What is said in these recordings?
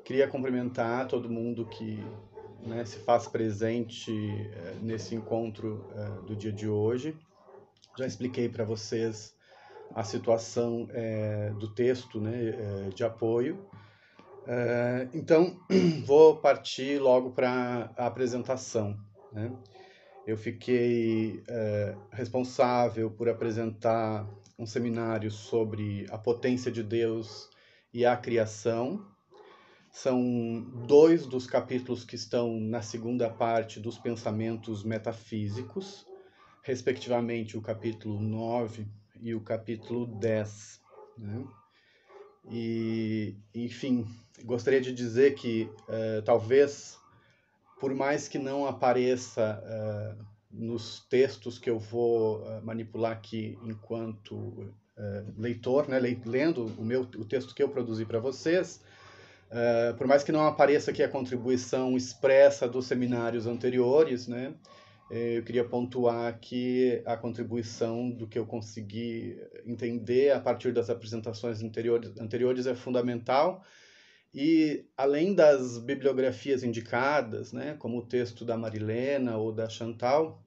Queria cumprimentar todo mundo que, né, se faz presente nesse encontro do dia de hoje. Já expliquei para vocês a situação do texto, né, de apoio. Então, vou partir logo para a apresentação, né? Eu fiquei responsável por apresentar um seminário sobre a potência de Deus e a criação. São 2 dos capítulos que estão na segunda parte dos pensamentos metafísicos, respectivamente o capítulo 9 e o capítulo 10, né? E, enfim, gostaria de dizer que talvez, por mais que não apareça nos textos que eu vou manipular aqui enquanto leitor, né, lendo o texto que eu produzi para vocês, por mais que não apareça aqui a contribuição expressa dos seminários anteriores, né, eu queria pontuar aqui a contribuição do que eu consegui entender a partir das apresentações anteriores é fundamental. E além das bibliografias indicadas, né, como o texto da Marilena ou da Chantal,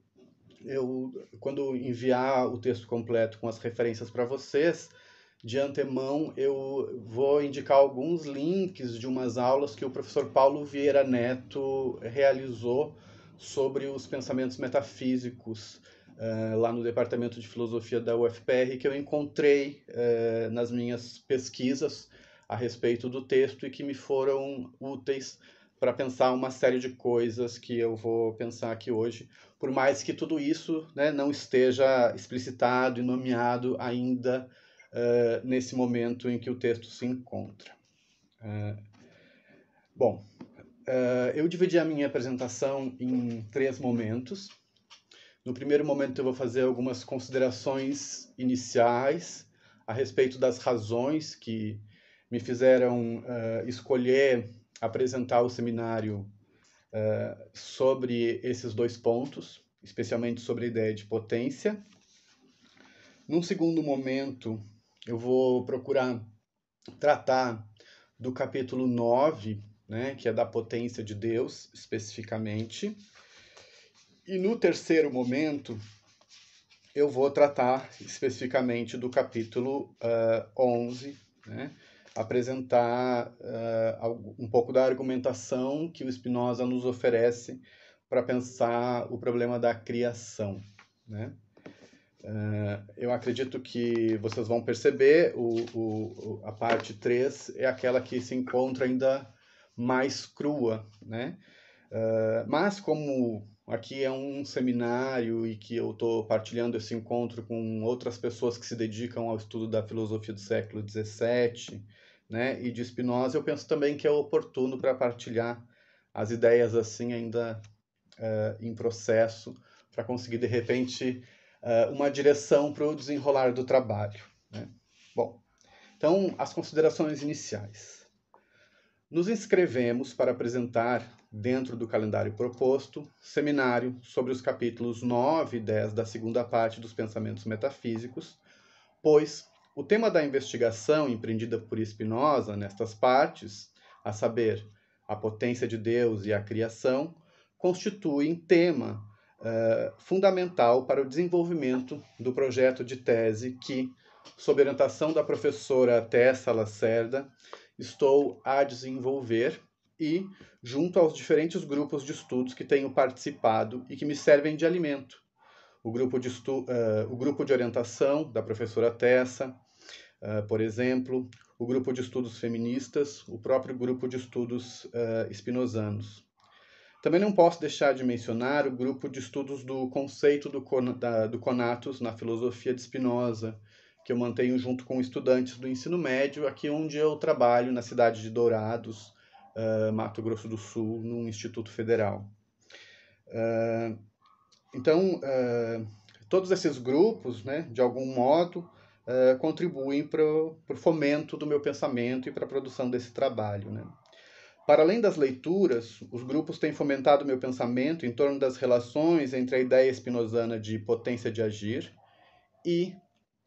quando enviar o texto completo com as referências para vocês, de antemão eu vou indicar alguns links de umas aulas que o professor Paulo Vieira Neto realizou sobre os pensamentos metafísicos lá no Departamento de Filosofia da UFPR, que eu encontrei nas minhas pesquisas a respeito do texto e que me foram úteis para pensar uma série de coisas que eu vou pensar aqui hoje, por mais que tudo isso, né, não esteja explicitado e nomeado ainda nesse momento em que o texto se encontra. Bom, eu dividi a minha apresentação em 3 momentos. No primeiro momento eu vou fazer algumas considerações iniciais a respeito das razões que me fizeram escolher apresentar o seminário sobre esses 2 pontos, especialmente sobre a ideia de potência. Num segundo momento, eu vou procurar tratar do capítulo 9, né, que é da potência de Deus, especificamente. E no terceiro momento, eu vou tratar especificamente do capítulo 11, né, apresentar um pouco da argumentação que o Spinoza nos oferece para pensar o problema da criação, né? Eu acredito que vocês vão perceber, a parte 3 é aquela que se encontra ainda mais crua, né? Mas como aqui é um seminário e que eu estou partilhando esse encontro com outras pessoas que se dedicam ao estudo da filosofia do século XVII, né, e de Spinoza, eu penso também que é oportuno para partilhar as ideias assim ainda em processo, para conseguir de repente uma direção para o desenrolar do trabalho, né? Bom, então as considerações iniciais. Nos inscrevemos para apresentar, dentro do calendário proposto, seminário sobre os capítulos 9 e 10 da segunda parte dos Pensamentos Metafísicos, pois o tema da investigação empreendida por Spinoza nestas partes, a saber, a potência de Deus e a criação, constituem tema fundamental para o desenvolvimento do projeto de tese que, sob orientação da professora Tessa Lacerda, estou a desenvolver e junto aos diferentes grupos de estudos que tenho participado e que me servem de alimento. O grupo de orientação da professora Tessa, por exemplo, o grupo de estudos feministas, o próprio grupo de estudos spinozanos. Também não posso deixar de mencionar o grupo de estudos do conceito do conatus na filosofia de Spinoza, que eu mantenho junto com estudantes do ensino médio, aqui onde eu trabalho, na cidade de Dourados, Mato Grosso do Sul, num instituto federal. Então, todos esses grupos, né, de algum modo, contribuem para o fomento do meu pensamento e para a produção desse trabalho, né? Para além das leituras, os grupos têm fomentado meu pensamento em torno das relações entre a ideia spinozana de potência de agir e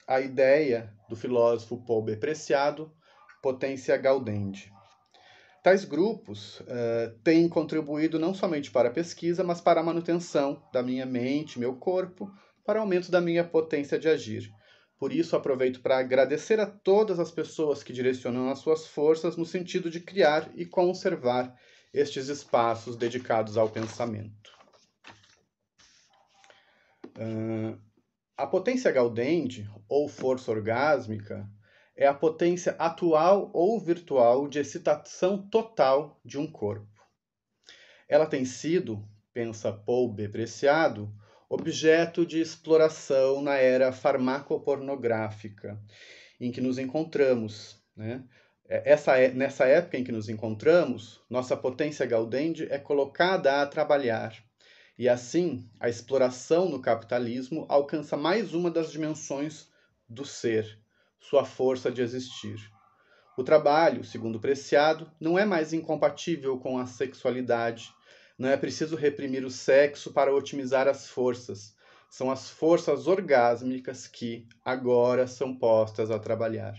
a ideia do filósofo Paul B. Preciado, potência gaudendi. Tais grupos têm contribuído não somente para a pesquisa, mas para a manutenção da minha mente, meu corpo, para o aumento da minha potência de agir. Por isso, aproveito para agradecer a todas as pessoas que direcionam as suas forças no sentido de criar e conservar estes espaços dedicados ao pensamento. A potência Gaudendi, ou força orgásmica, é a potência atual ou virtual de excitação total de um corpo. Ela tem sido, pensa Paul B. Preciado, objeto de exploração na era farmacopornográfica em que nos encontramos, né? Nessa época em que nos encontramos, nossa potência Gaudendi é colocada a trabalhar. E assim, a exploração no capitalismo alcança mais uma das dimensões do ser, sua força de existir. O trabalho, segundo Preciado, não é mais incompatível com a sexualidade. Não é preciso reprimir o sexo para otimizar as forças. São as forças orgásmicas que, agora, são postas a trabalhar.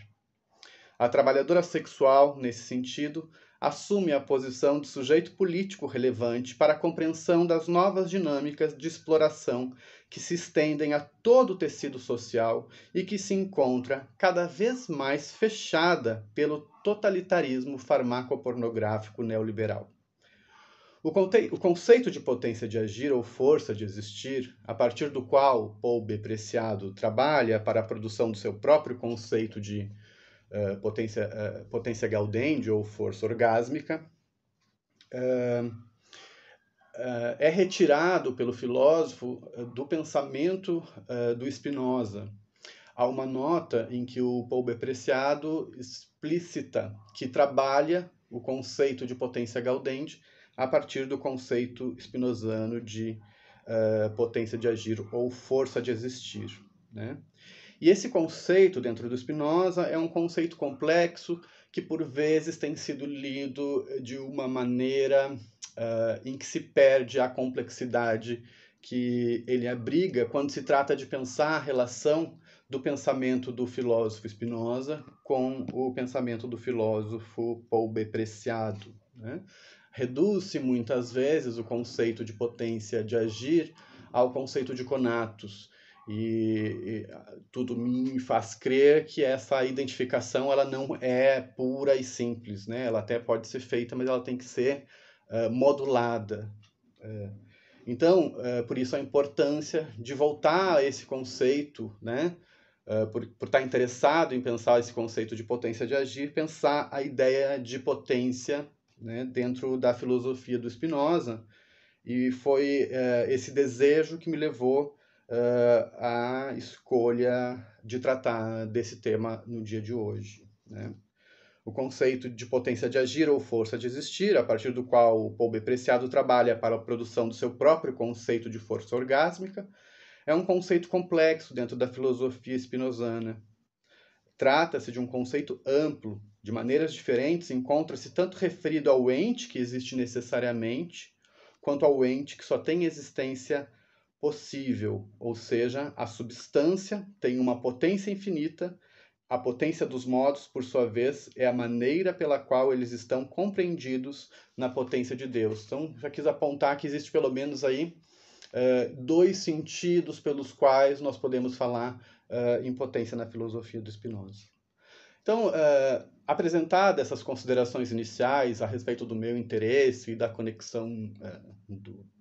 A trabalhadora sexual, nesse sentido, assume a posição de sujeito político relevante para a compreensão das novas dinâmicas de exploração que se estendem a todo o tecido social e que se encontra cada vez mais fechada pelo totalitarismo farmacopornográfico neoliberal. O conceito de potência de agir ou força de existir, a partir do qual Paul B. Preciado trabalha para a produção do seu próprio conceito de potência Gaudendi ou força orgásmica, é retirado pelo filósofo do pensamento do Spinoza. Há uma nota em que o Paul B. Preciado explicita que trabalha o conceito de potência Gaudendi a partir do conceito spinozano de potência de agir ou força de existir, né? E esse conceito, dentro do Spinoza, é um conceito complexo que, por vezes, tem sido lido de uma maneira em que se perde a complexidade que ele abriga quando se trata de pensar a relação do pensamento do filósofo Spinoza com o pensamento do filósofo Paul B. Preciado, né? Reduz-se, muitas vezes, o conceito de potência de agir ao conceito de conatos, e tudo me faz crer que essa identificação ela não é pura e simples, né? Ela até pode ser feita, mas ela tem que ser modulada. Então, por isso a importância de voltar a esse conceito, né? Por estar interessado em pensar esse conceito de potência de agir, pensar a ideia de potência, né, dentro da filosofia do Spinoza, e foi esse desejo que me levou a escolha de tratar desse tema no dia de hoje, né? O conceito de potência de agir ou força de existir, a partir do qual Paul B. Preciado trabalha para a produção do seu próprio conceito de força orgásmica, é um conceito complexo dentro da filosofia spinozana. Trata-se de um conceito amplo, de maneiras diferentes, encontra-se tanto referido ao ente que existe necessariamente, quanto ao ente que só tem existência possível, ou seja, a substância tem uma potência infinita. A potência dos modos, por sua vez, é a maneira pela qual eles estão compreendidos na potência de Deus. Então, já quis apontar que existe pelo menos aí dois sentidos pelos quais nós podemos falar em potência na filosofia do Spinoza. Então, apresentadas essas considerações iniciais a respeito do meu interesse e da conexão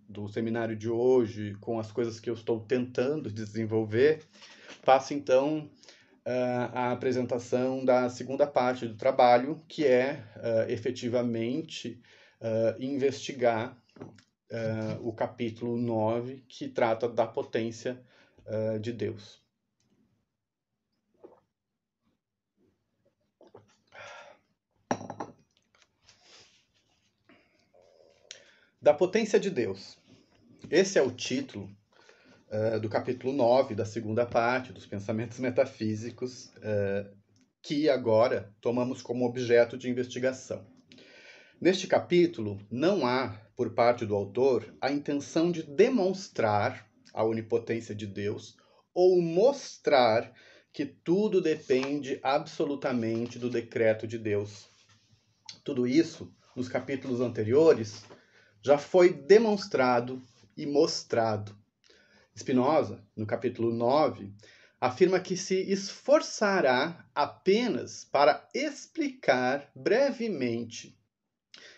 do seminário de hoje com as coisas que eu estou tentando desenvolver, passo então a apresentação da segunda parte do trabalho, que é efetivamente investigar o capítulo 9, que trata da potência de Deus. Da potência de Deus. Esse é o título do capítulo 9, da segunda parte, dos pensamentos metafísicos, que agora tomamos como objeto de investigação. Neste capítulo, não há, por parte do autor, a intenção de demonstrar a onipotência de Deus ou mostrar que tudo depende absolutamente do decreto de Deus. Tudo isso, nos capítulos anteriores, já foi demonstrado e mostrado. Spinoza, no capítulo 9, afirma que se esforçará apenas para explicar brevemente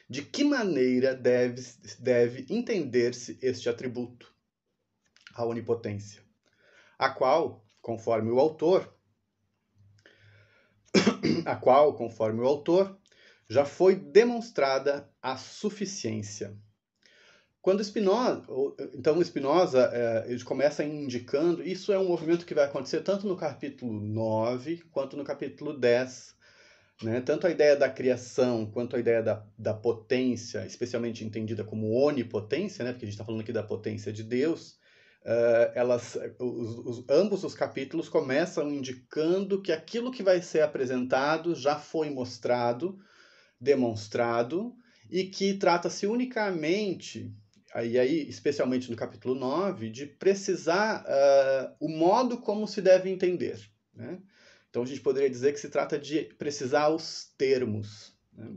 de que maneira deve entender-se este atributo, a onipotência, a qual, conforme o autor, já foi demonstrada a suficiência. Quando Spinoza ele começa indicando, isso é um movimento que vai acontecer tanto no capítulo 9 quanto no capítulo 10, né? Tanto a ideia da criação quanto a ideia da potência, especialmente entendida como onipotência, né? Porque a gente está falando aqui da potência de Deus, ambos os capítulos começam indicando que aquilo que vai ser apresentado já foi mostrado, demonstrado, e que trata-se unicamente, aí, especialmente no capítulo 9, de precisar o modo como se deve entender, né? Então a gente poderia dizer que se trata de precisar os termos, né?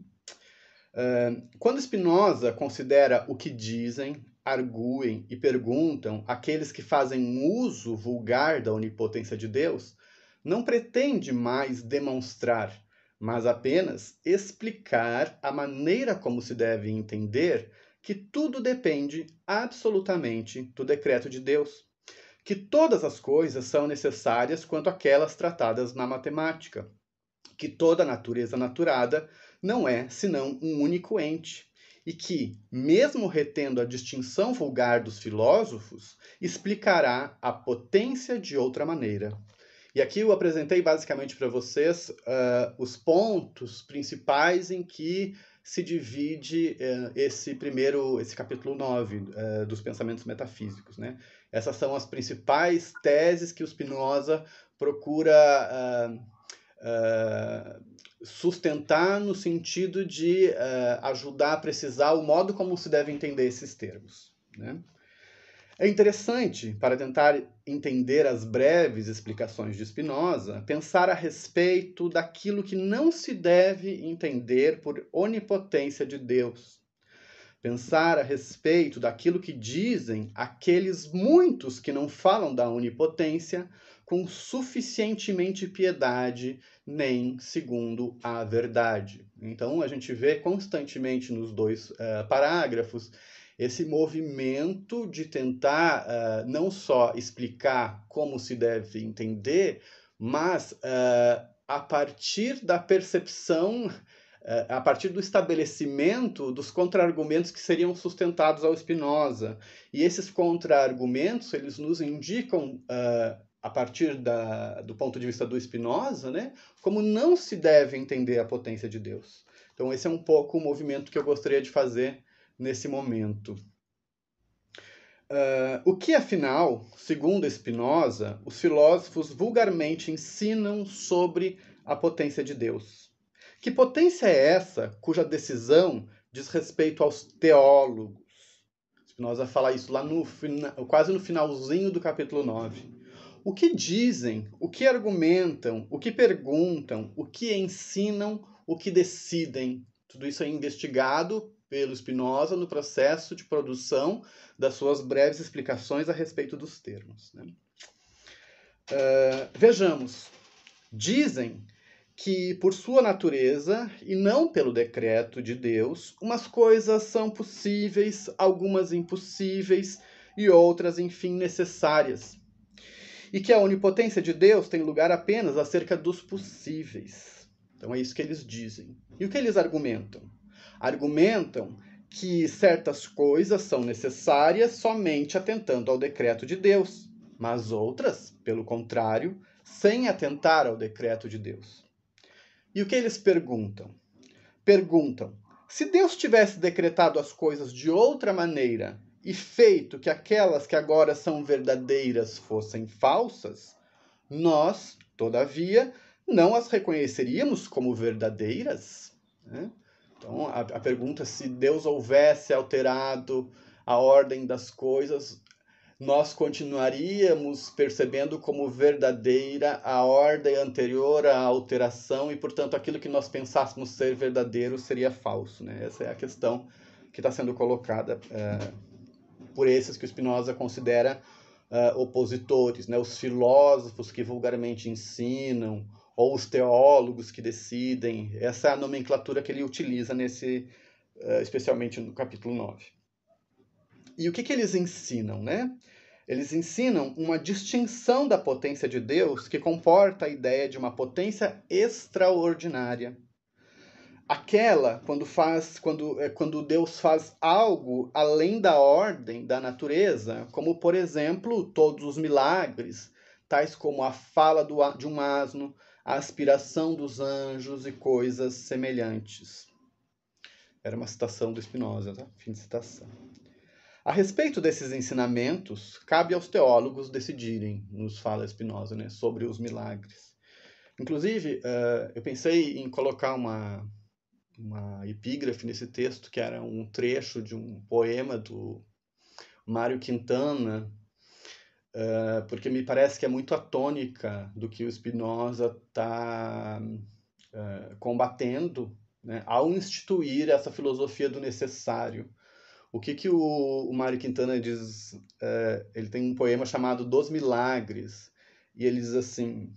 Quando Spinoza considera o que dizem, arguem e perguntam aqueles que fazem uso vulgar da onipotência de Deus, não pretende mais demonstrar, mas apenas explicar a maneira como se deve entender que tudo depende absolutamente do decreto de Deus, que todas as coisas são necessárias quanto aquelas tratadas na matemática, que toda natureza naturada não é senão um único ente, e que, mesmo retendo a distinção vulgar dos filósofos, explicará a potência de outra maneira. E aqui eu apresentei basicamente para vocês os pontos principais em que se divide esse capítulo 9 dos pensamentos metafísicos, né? Essas são as principais teses que o Spinoza procura sustentar no sentido de ajudar a precisar o modo como se deve entender esses termos, né? É interessante, para tentar entender as breves explicações de Spinoza, pensar a respeito daquilo que não se deve entender por onipotência de Deus. Pensar a respeito daquilo que dizem aqueles muitos que não falam da onipotência com suficientemente piedade, nem segundo a verdade. Então, a gente vê constantemente nos dois parágrafos esse movimento de tentar não só explicar como se deve entender, mas a partir da percepção, a partir do estabelecimento dos contra-argumentos que seriam sustentados ao Spinoza. E esses contra-argumentos, eles nos indicam, a partir do ponto de vista do Spinoza, né, como não se deve entender a potência de Deus. Então, esse é um pouco o movimento que eu gostaria de fazer nesse momento. O que, afinal, segundo Spinoza, os filósofos vulgarmente ensinam sobre a potência de Deus? Que potência é essa cuja decisão diz respeito aos teólogos? Spinoza fala isso lá quase no finalzinho do capítulo 9. O que dizem, o que argumentam, o que perguntam, o que ensinam, o que decidem? Tudo isso é investigado pelo Spinoza no processo de produção das suas breves explicações a respeito dos termos, né? Vejamos. Dizem que, por sua natureza, e não pelo decreto de Deus, umas coisas são possíveis, algumas impossíveis e outras, enfim, necessárias. E que a onipotência de Deus tem lugar apenas acerca dos possíveis. Então é isso que eles dizem. E o que eles argumentam? Argumentam que certas coisas são necessárias somente atentando ao decreto de Deus, mas outras, pelo contrário, sem atentar ao decreto de Deus. E o que eles perguntam? Perguntam: se Deus tivesse decretado as coisas de outra maneira e feito que aquelas que agora são verdadeiras fossem falsas, nós, todavia, não as reconheceríamos como verdadeiras? Né? Então, a pergunta se Deus houvesse alterado a ordem das coisas, nós continuaríamos percebendo como verdadeira a ordem anterior à alteração e, portanto, aquilo que nós pensássemos ser verdadeiro seria falso, né? Essa é a questão que está sendo colocada por esses que o Spinoza considera opositores, né? Os filósofos que vulgarmente ensinam, ou os teólogos que decidem. Essa é a nomenclatura que ele utiliza especialmente no capítulo 9. E o que eles ensinam, né? Eles ensinam uma distinção da potência de Deus que comporta a ideia de uma potência extraordinária. Aquela quando Deus faz algo além da ordem da natureza, como, por exemplo, todos os milagres, tais como a fala de um asno, a aspiração dos anjos e coisas semelhantes. Era uma citação do Spinoza, tá? Fim de citação. A respeito desses ensinamentos, cabe aos teólogos decidirem, nos fala Spinoza, né, sobre os milagres. Inclusive, eu pensei em colocar uma epígrafe nesse texto, que era um trecho de um poema do Mário Quintana, porque me parece que é muito a tônica do que o Spinoza está combatendo, né, ao instituir essa filosofia do necessário. O que o Mário Quintana diz? Ele tem um poema chamado Dos Milagres, e ele diz assim: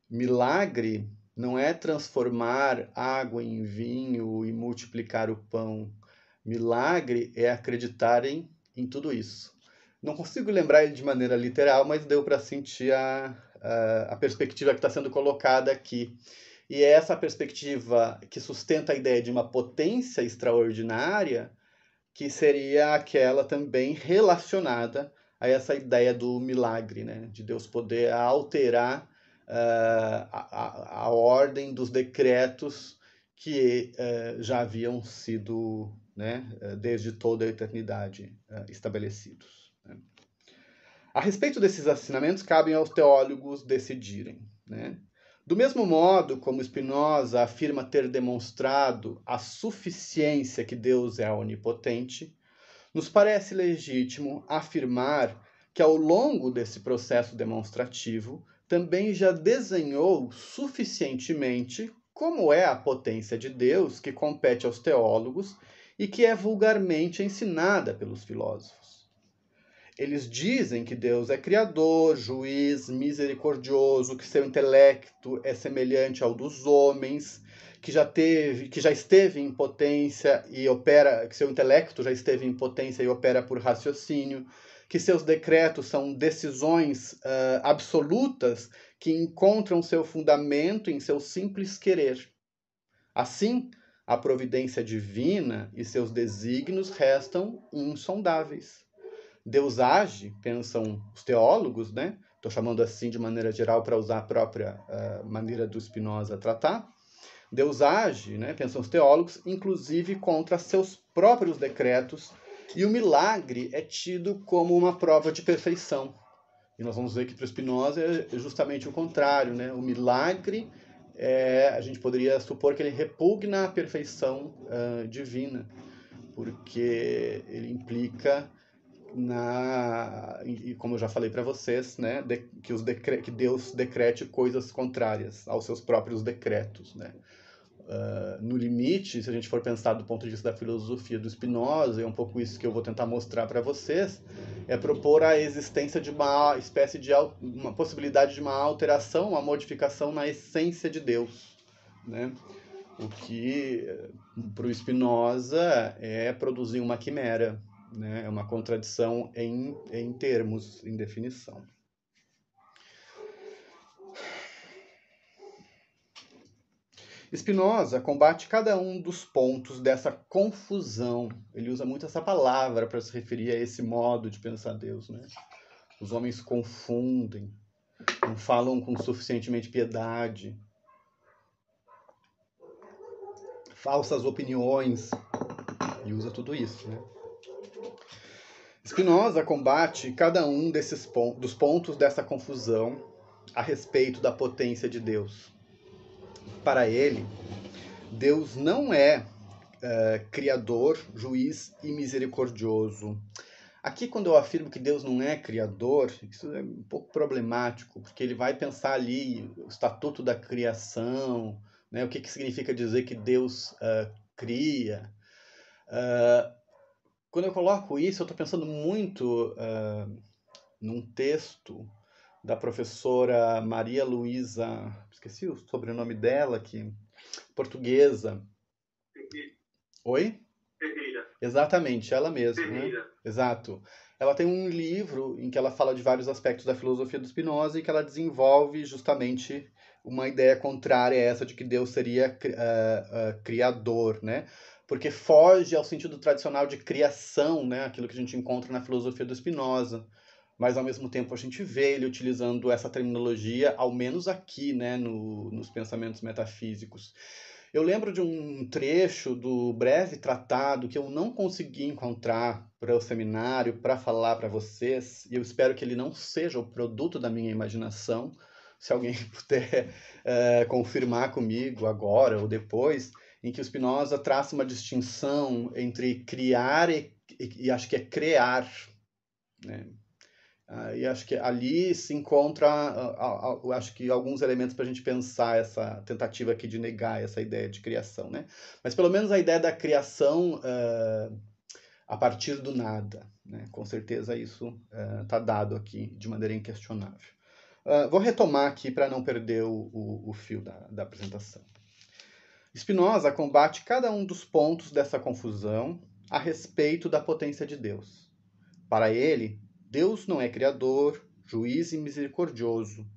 milagre não é transformar água em vinho e multiplicar o pão. Milagre é acreditar em tudo isso. Não consigo lembrar ele de maneira literal, mas deu para sentir a perspectiva que está sendo colocada aqui. E é essa perspectiva que sustenta a ideia de uma potência extraordinária, que seria aquela também relacionada a essa ideia do milagre, né? De Deus poder alterar a ordem dos decretos que já haviam sido, né, desde toda a eternidade estabelecidos. Né? A respeito desses ensinamentos, cabem aos teólogos decidirem, né? Do mesmo modo como Spinoza afirma ter demonstrado a suficiência que Deus é onipotente, nos parece legítimo afirmar que ao longo desse processo demonstrativo também já desenhou suficientemente como é a potência de Deus que compete aos teólogos e que é vulgarmente ensinada pelos filósofos. Eles dizem que Deus é criador, juiz, misericordioso, que seu intelecto é semelhante ao dos homens, que já esteve em potência e opera, que seu intelecto já esteve em potência e opera por raciocínio, que seus decretos são decisões absolutas que encontram seu fundamento em seu simples querer. Assim, a providência divina e seus desígnios restam insondáveis. Deus age, pensam os teólogos, né? Estou chamando assim de maneira geral para usar a própria maneira do Spinoza tratar. Deus age, né? Pensam os teólogos, inclusive contra seus próprios decretos, e o milagre é tido como uma prova de perfeição. E nós vamos ver que para o Spinoza é justamente o contrário, né? O milagre, a gente poderia supor que ele repugna a perfeição divina, porque ele implica e como eu já falei para vocês, né, que Deus decrete coisas contrárias aos seus próprios decretos, né? No limite, se a gente for pensar do ponto de vista da filosofia do Spinoza, é um pouco isso que eu vou tentar mostrar para vocês, é propor a existência de uma espécie de uma possibilidade de uma alteração, uma modificação na essência de Deus, né? O que para o Spinoza é produzir uma quimera, né? É uma contradição em termos, em definição. Spinoza combate cada um dos pontos dessa confusão. Ele usa muito essa palavra para se referir a esse modo de pensar Deus, né? Os homens confundem, não falam com suficientemente piedade, falsas opiniões, e usa tudo isso, né? Spinoza combate cada um dos pontos dessa confusão a respeito da potência de Deus. Para ele, Deus não é criador, juiz e misericordioso. Aqui, quando eu afirmo que Deus não é criador, isso é um pouco problemático, porque ele vai pensar ali o estatuto da criação, né? O que, que significa dizer que Deus cria. Quando eu coloco isso, eu estou pensando muito num texto da professora Maria Luísa, esqueci o sobrenome dela, que portuguesa. Oi? Ferreira. Exatamente, ela mesma, né? Ferreira. Exato. Ela tem um livro em que ela fala de vários aspectos da filosofia do Spinoza e que ela desenvolve justamente uma ideia contrária a essa de que Deus seria criador, né? Porque foge ao sentido tradicional de criação, né? Aquilo que a gente encontra na filosofia do Spinoza. Mas, ao mesmo tempo, a gente vê ele utilizando essa terminologia, ao menos aqui, né? Nos pensamentos metafísicos. Eu lembro de um trecho do breve tratado que eu não consegui encontrar para o seminário para falar para vocês, e eu espero que ele não seja o produto da minha imaginação. Se alguém puder confirmar comigo agora ou depois, em que o Spinoza traça uma distinção entre criar e acho que é crear, né? E acho que ali se encontra, acho que alguns elementos para a gente pensar essa tentativa aqui de negar essa ideia de criação, né? Mas pelo menos a ideia da criação a partir do nada, né? Com certeza isso está dado aqui de maneira inquestionável. Vou retomar aqui para não perder o fio da apresentação. Spinoza combate cada um dos pontos dessa confusão a respeito da potência de Deus. Para ele, Deus não é criador, juiz e misericordioso.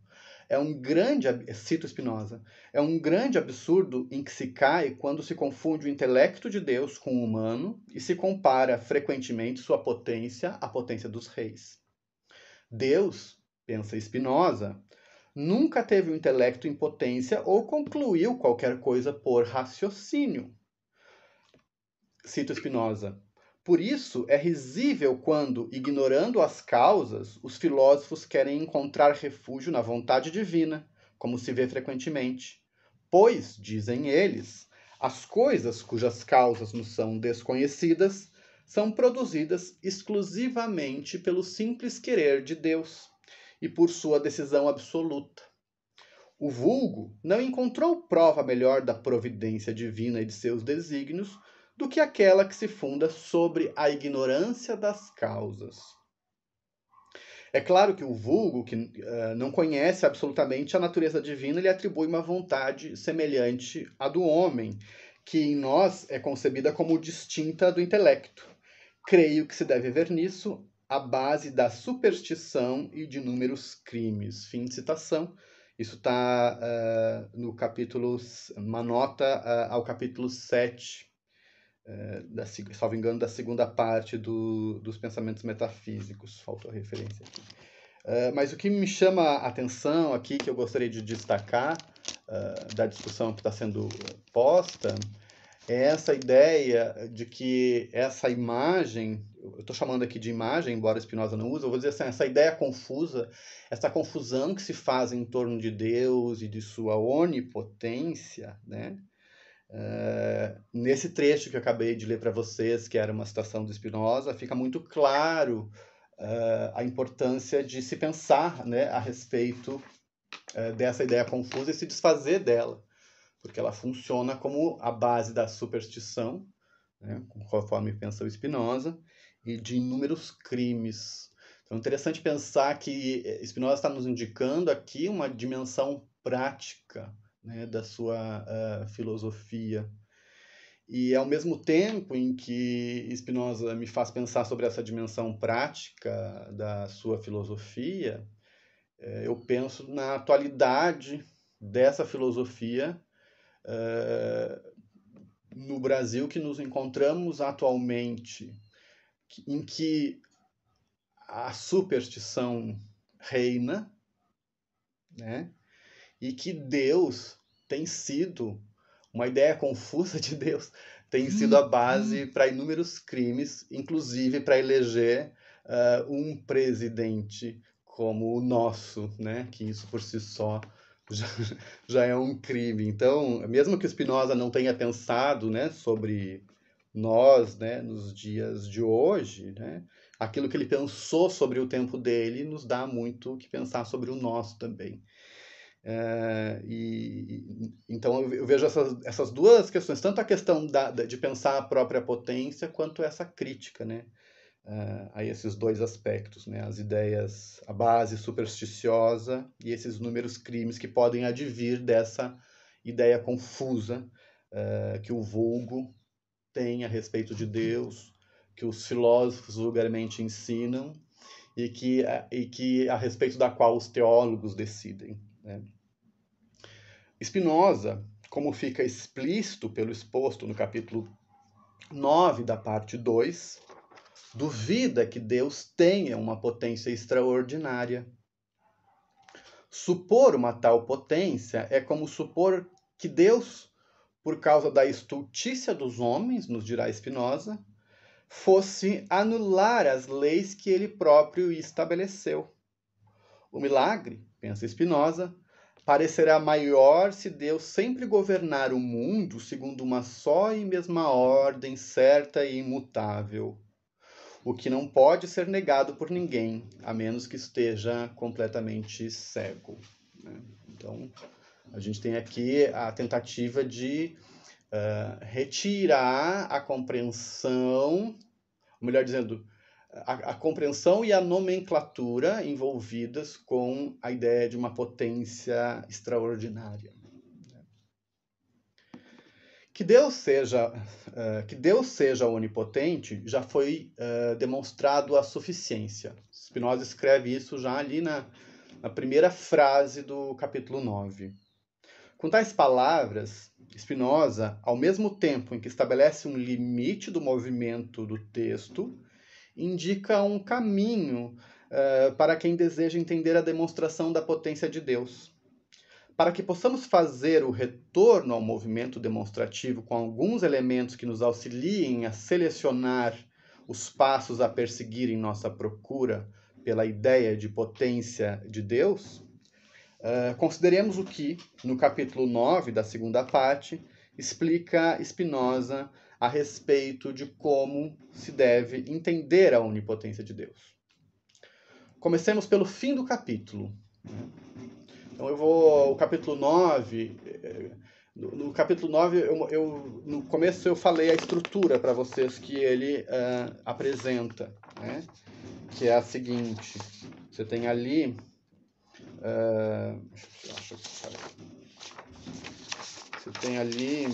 É um grande, cito Spinoza, é um grande absurdo em que se cai quando se confunde o intelecto de Deus com o humano e se compara frequentemente sua potência à potência dos reis. Deus, pensa Spinoza, nunca teve um intelecto em potência ou concluiu qualquer coisa por raciocínio. Cito Spinoza. Por isso, é risível quando, ignorando as causas, os filósofos querem encontrar refúgio na vontade divina, como se vê frequentemente. Pois, dizem eles, as coisas cujas causas nos são desconhecidas são produzidas exclusivamente pelo simples querer de Deus e por sua decisão absoluta. O vulgo não encontrou prova melhor da providência divina e de seus desígnios do que aquela que se funda sobre a ignorância das causas. É claro que o vulgo, que não conhece absolutamente a natureza divina, lhe atribui uma vontade semelhante à do homem, que em nós é concebida como distinta do intelecto. Creio que se deve ver nisso a base da superstição e de inúmeros crimes. Fim de citação. Isso está no capítulo, uma nota ao capítulo 7, salvo engano, da segunda parte dos pensamentos metafísicos. Faltou a referência aqui. Mas o que me chama a atenção aqui, que eu gostaria de destacar da discussão que está sendo posta, é essa ideia de que essa imagem, eu estou chamando aqui de imagem, embora Spinoza não use, eu vou dizer assim, essa ideia confusa, essa confusão que se faz em torno de Deus e de sua onipotência, né? Nesse trecho que eu acabei de ler para vocês, que era uma citação do Spinoza, fica muito claro a importância de se pensar, né, a respeito dessa ideia confusa e se desfazer dela, porque ela funciona como a base da superstição, né, conforme pensa o Spinoza, e de inúmeros crimes. Então é interessante pensar que Spinoza está nos indicando aqui uma dimensão prática, né, da sua filosofia. E ao mesmo tempo em que Spinoza me faz pensar sobre essa dimensão prática da sua filosofia, eu penso na atualidade dessa filosofia no Brasil que nos encontramos atualmente, em que a superstição reina, né? E que Deus tem sido, uma ideia confusa de Deus, tem sido a base para inúmeros crimes, inclusive para eleger um presidente como o nosso, né? Que isso por si só já é um crime. Então, mesmo que o Spinoza não tenha pensado, né, sobre nós, né, nos dias de hoje, né, aquilo que ele pensou sobre o tempo dele nos dá muito o que pensar sobre o nosso também. Então eu vejo essas duas questões, tanto a questão de pensar a própria potência, quanto essa crítica, né, a esses dois aspectos, né, as ideias, a base supersticiosa e esses inúmeros crimes que podem advir dessa ideia confusa que o vulgo tem a respeito de Deus, que os filósofos vulgarmente ensinam e que a respeito da qual os teólogos decidem, né? Spinoza, como fica explícito pelo exposto no capítulo 9 da parte 2, duvida que Deus tenha uma potência extraordinária. Supor uma tal potência é como supor que Deus, por causa da estultícia dos homens, nos dirá Spinoza, fosse anular as leis que ele próprio estabeleceu. O milagre, pensa Spinoza, parecerá maior se Deus sempre governar o mundo segundo uma só e mesma ordem certa e imutável, o que não pode ser negado por ninguém, a menos que esteja completamente cego. Então, a gente tem aqui a tentativa de retirar a compreensão, melhor dizendo, a compreensão e a nomenclatura envolvidas com a ideia de uma potência extraordinária. Que Deus seja onipotente já foi demonstrado a suficiência. Spinoza escreve isso já ali na primeira frase do capítulo 9. Com tais palavras, Spinoza, ao mesmo tempo em que estabelece um limite do movimento do texto, indica um caminho para quem deseja entender a demonstração da potência de Deus. Para que possamos fazer o retorno ao movimento demonstrativo com alguns elementos que nos auxiliem a selecionar os passos a perseguir em nossa procura pela ideia de potência de Deus, consideremos o que, no capítulo 9 da segunda parte, explica Spinoza a respeito de como se deve entender a onipotência de Deus. Comecemos pelo fim do capítulo. Então o capítulo 9, no capítulo 9, no começo eu falei a estrutura para vocês que ele apresenta, né? Que é a seguinte: você tem ali, você tem ali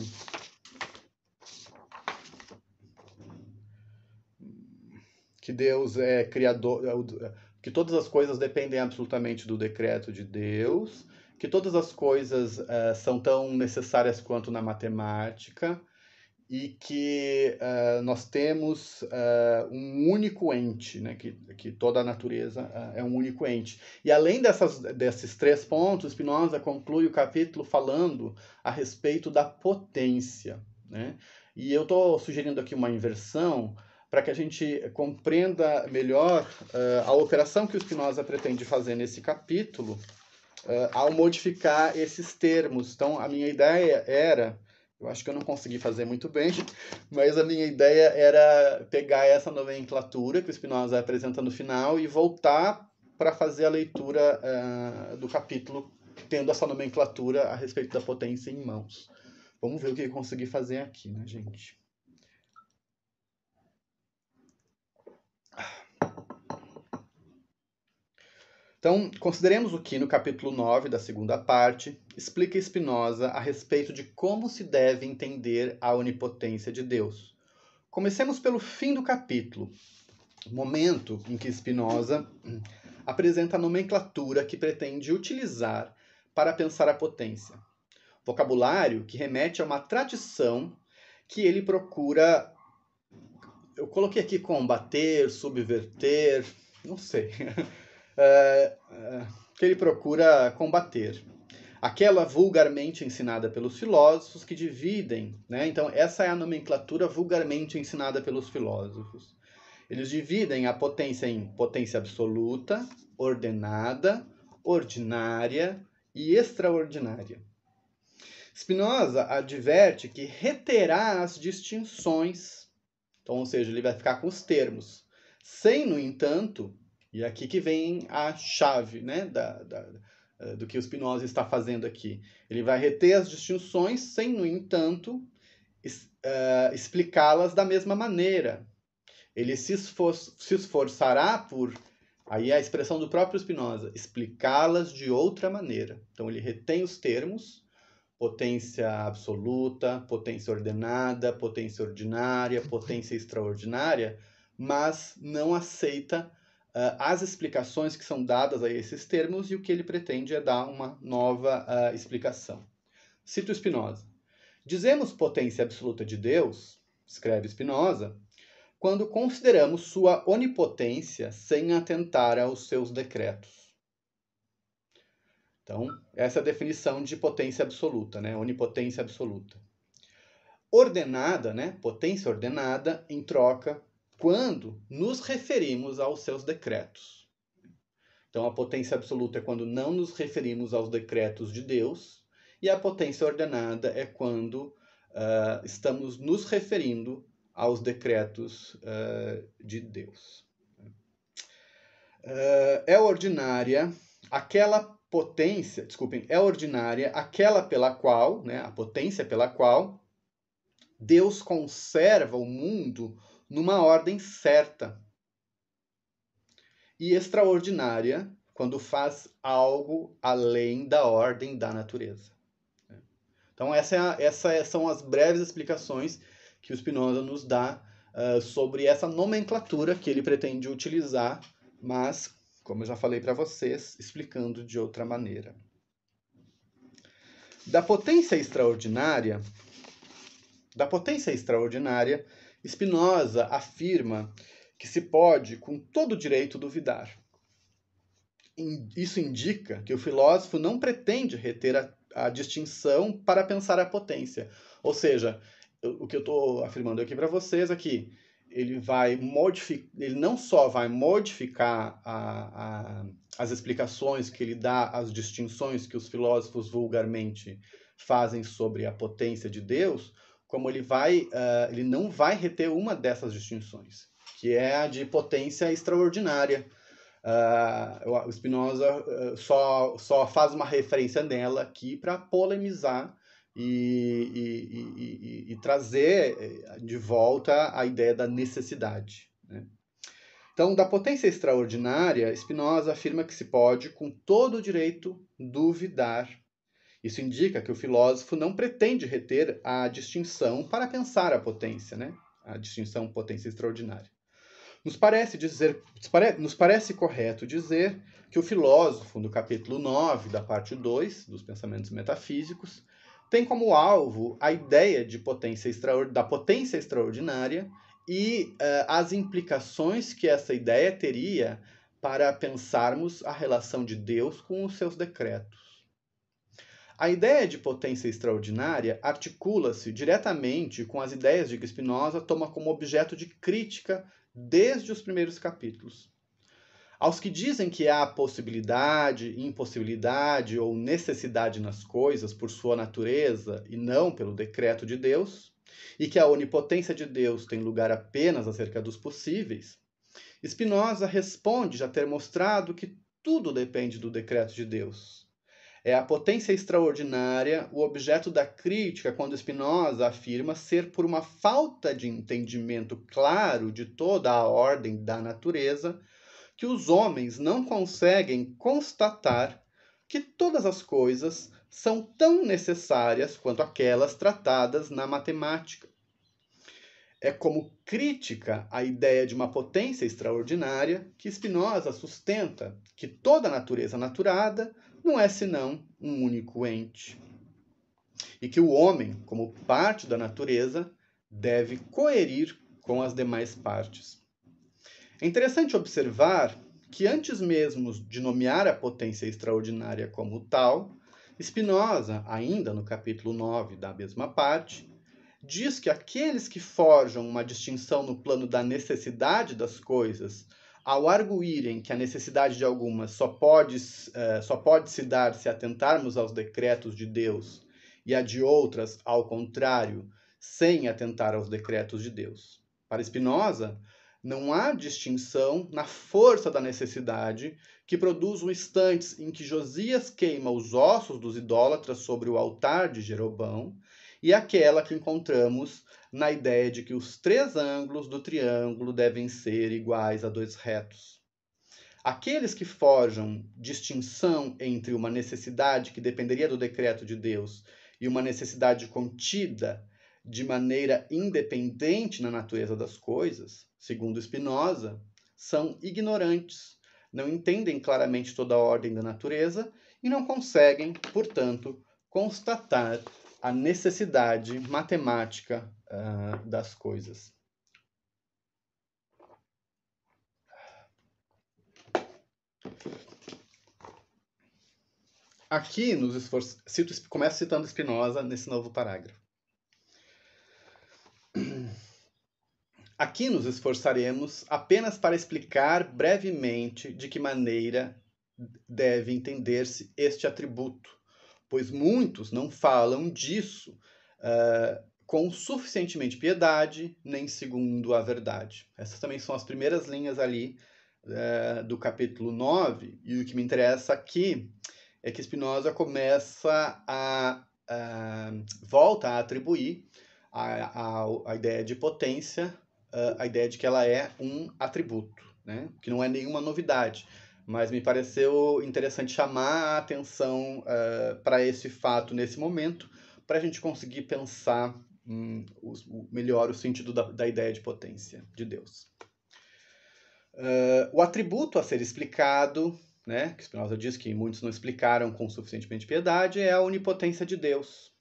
que Deus é criador, que todas as coisas dependem absolutamente do decreto de Deus, que todas as coisas são tão necessárias quanto na matemática, e que nós temos um único ente, né? que toda a natureza é um único ente. E além desses 3 pontos, Spinoza conclui o capítulo falando a respeito da potência, né? E eu estou sugerindo aqui uma inversão para que a gente compreenda melhor a operação que o Spinoza pretende fazer nesse capítulo ao modificar esses termos. Então, a minha ideia era, eu acho que eu não consegui fazer muito bem, mas a minha ideia era pegar essa nomenclatura que o Spinoza apresenta no final e voltar para fazer a leitura do capítulo, tendo essa nomenclatura a respeito da potência em mãos. Vamos ver o que eu consegui fazer aqui, né, gente? Então, consideremos o que, no capítulo 9 da segunda parte, explica Spinoza a respeito de como se deve entender a onipotência de Deus. Comecemos pelo fim do capítulo, momento em que Spinoza apresenta a nomenclatura que pretende utilizar para pensar a potência. Vocabulário que remete a uma tradição que ele procura, eu coloquei aqui combater, subverter, não sei, que ele procura combater. Aquela vulgarmente ensinada pelos filósofos que dividem, né? Então essa é a nomenclatura vulgarmente ensinada pelos filósofos. Eles dividem a potência em potência absoluta, ordenada, ordinária e extraordinária. Spinoza adverte que reterá as distinções Então, ou seja, ele vai ficar com os termos. Sem, no entanto, e aqui que vem a chave, né, do que o Spinoza está fazendo aqui. Ele vai reter as distinções sem, no entanto, explicá-las da mesma maneira. Ele se esforçará por, aí é a expressão do próprio Spinoza, explicá-las de outra maneira. Então ele retém os termos, potência absoluta, potência ordenada, potência ordinária, potência extraordinária, mas não aceita as explicações que são dadas a esses termos, e o que ele pretende é dar uma nova explicação. Cito Spinoza. Dizemos potência absoluta de Deus, escreve Spinoza, quando consideramos sua onipotência sem atentar aos seus decretos. Então, essa é a definição de potência absoluta, né? Onipotência absoluta. Ordenada, né? Potência ordenada, em troca, quando nos referimos aos seus decretos. Então, a potência absoluta é quando não nos referimos aos decretos de Deus, e a potência ordenada é quando estamos nos referindo aos decretos de Deus. É ordinária aquela potência, é ordinária aquela pela qual, né, a potência pela qual Deus conserva o mundo numa ordem certa. E extraordinária quando faz algo além da ordem da natureza. Então, essas são as breves explicações que o Spinoza nos dá sobre essa nomenclatura que ele pretende utilizar, mas, como eu já falei para vocês, explicando de outra maneira. Da potência extraordinária, Spinoza afirma que se pode, com todo direito, duvidar. Isso indica que o filósofo não pretende reter a distinção para pensar a potência. Ou seja, o que eu estou afirmando aqui para vocês é que ele não só vai modificar as explicações que ele dá às distinções que os filósofos vulgarmente fazem sobre a potência de Deus, como ele não vai reter uma dessas distinções, que é a de potência extraordinária. O Spinoza só faz uma referência nela aqui para polemizar e trazer de volta a ideia da necessidade, né? Então, da potência extraordinária, Spinoza afirma que se pode, com todo o direito, duvidar. Isso indica que o filósofo não pretende reter a distinção para pensar a potência, né? A distinção potência extraordinária. Nos parece correto dizer que o filósofo, no capítulo 9 da parte 2 dos Pensamentos Metafísicos, tem como alvo a ideia da potência extraordinária e as implicações que essa ideia teria para pensarmos a relação de Deus com os seus decretos. A ideia de potência extraordinária articula-se diretamente com as ideias de que Spinoza toma como objeto de crítica desde os primeiros capítulos. Aos que dizem que há possibilidade, impossibilidade ou necessidade nas coisas por sua natureza e não pelo decreto de Deus, e que a onipotência de Deus tem lugar apenas acerca dos possíveis, Spinoza responde já ter mostrado que tudo depende do decreto de Deus. É a potência extraordinária o objeto da crítica quando Spinoza afirma ser por uma falta de entendimento claro de toda a ordem da natureza que os homens não conseguem constatar que todas as coisas são tão necessárias quanto aquelas tratadas na matemática. É como crítica à ideia de uma potência extraordinária que Spinoza sustenta que toda a natureza naturada não é senão um único ente. E que o homem, como parte da natureza, deve coerir com as demais partes. É interessante observar que antes mesmo de nomear a potência extraordinária como tal, Spinoza, ainda no capítulo 9 da mesma parte, diz que aqueles que forjam uma distinção no plano da necessidade das coisas, ao arguírem que a necessidade de algumas só pode se dar se atentarmos aos decretos de Deus, e a de outras, ao contrário, sem atentar aos decretos de Deus. Para Spinoza, não há distinção na força da necessidade que produz o instante em que Josias queima os ossos dos idólatras sobre o altar de Jeroboão e aquela que encontramos na ideia de que os 3 ângulos do triângulo devem ser iguais a 2 retos. Aqueles que forjam distinção entre uma necessidade que dependeria do decreto de Deus e uma necessidade contida de maneira independente na natureza das coisas, segundo Spinoza, são ignorantes, não entendem claramente toda a ordem da natureza e não conseguem, portanto, constatar a necessidade matemática das coisas. Aqui nos esforços, começo citando Spinoza nesse novo parágrafo. Aqui nos esforçaremos apenas para explicar brevemente de que maneira deve entender-se este atributo, pois muitos não falam disso com suficientemente piedade, nem segundo a verdade. Essas também são as primeiras linhas ali do capítulo 9, e o que me interessa aqui é que Spinoza começa volta a atribuir a ideia de potência, a ideia de que ela é um atributo, né? Que não é nenhuma novidade, mas me pareceu interessante chamar a atenção para esse fato nesse momento, para a gente conseguir pensar melhor o sentido da ideia de potência de Deus. O atributo a ser explicado, né, que Spinoza diz que muitos não explicaram com suficientemente piedade, é a onipotência de Deus.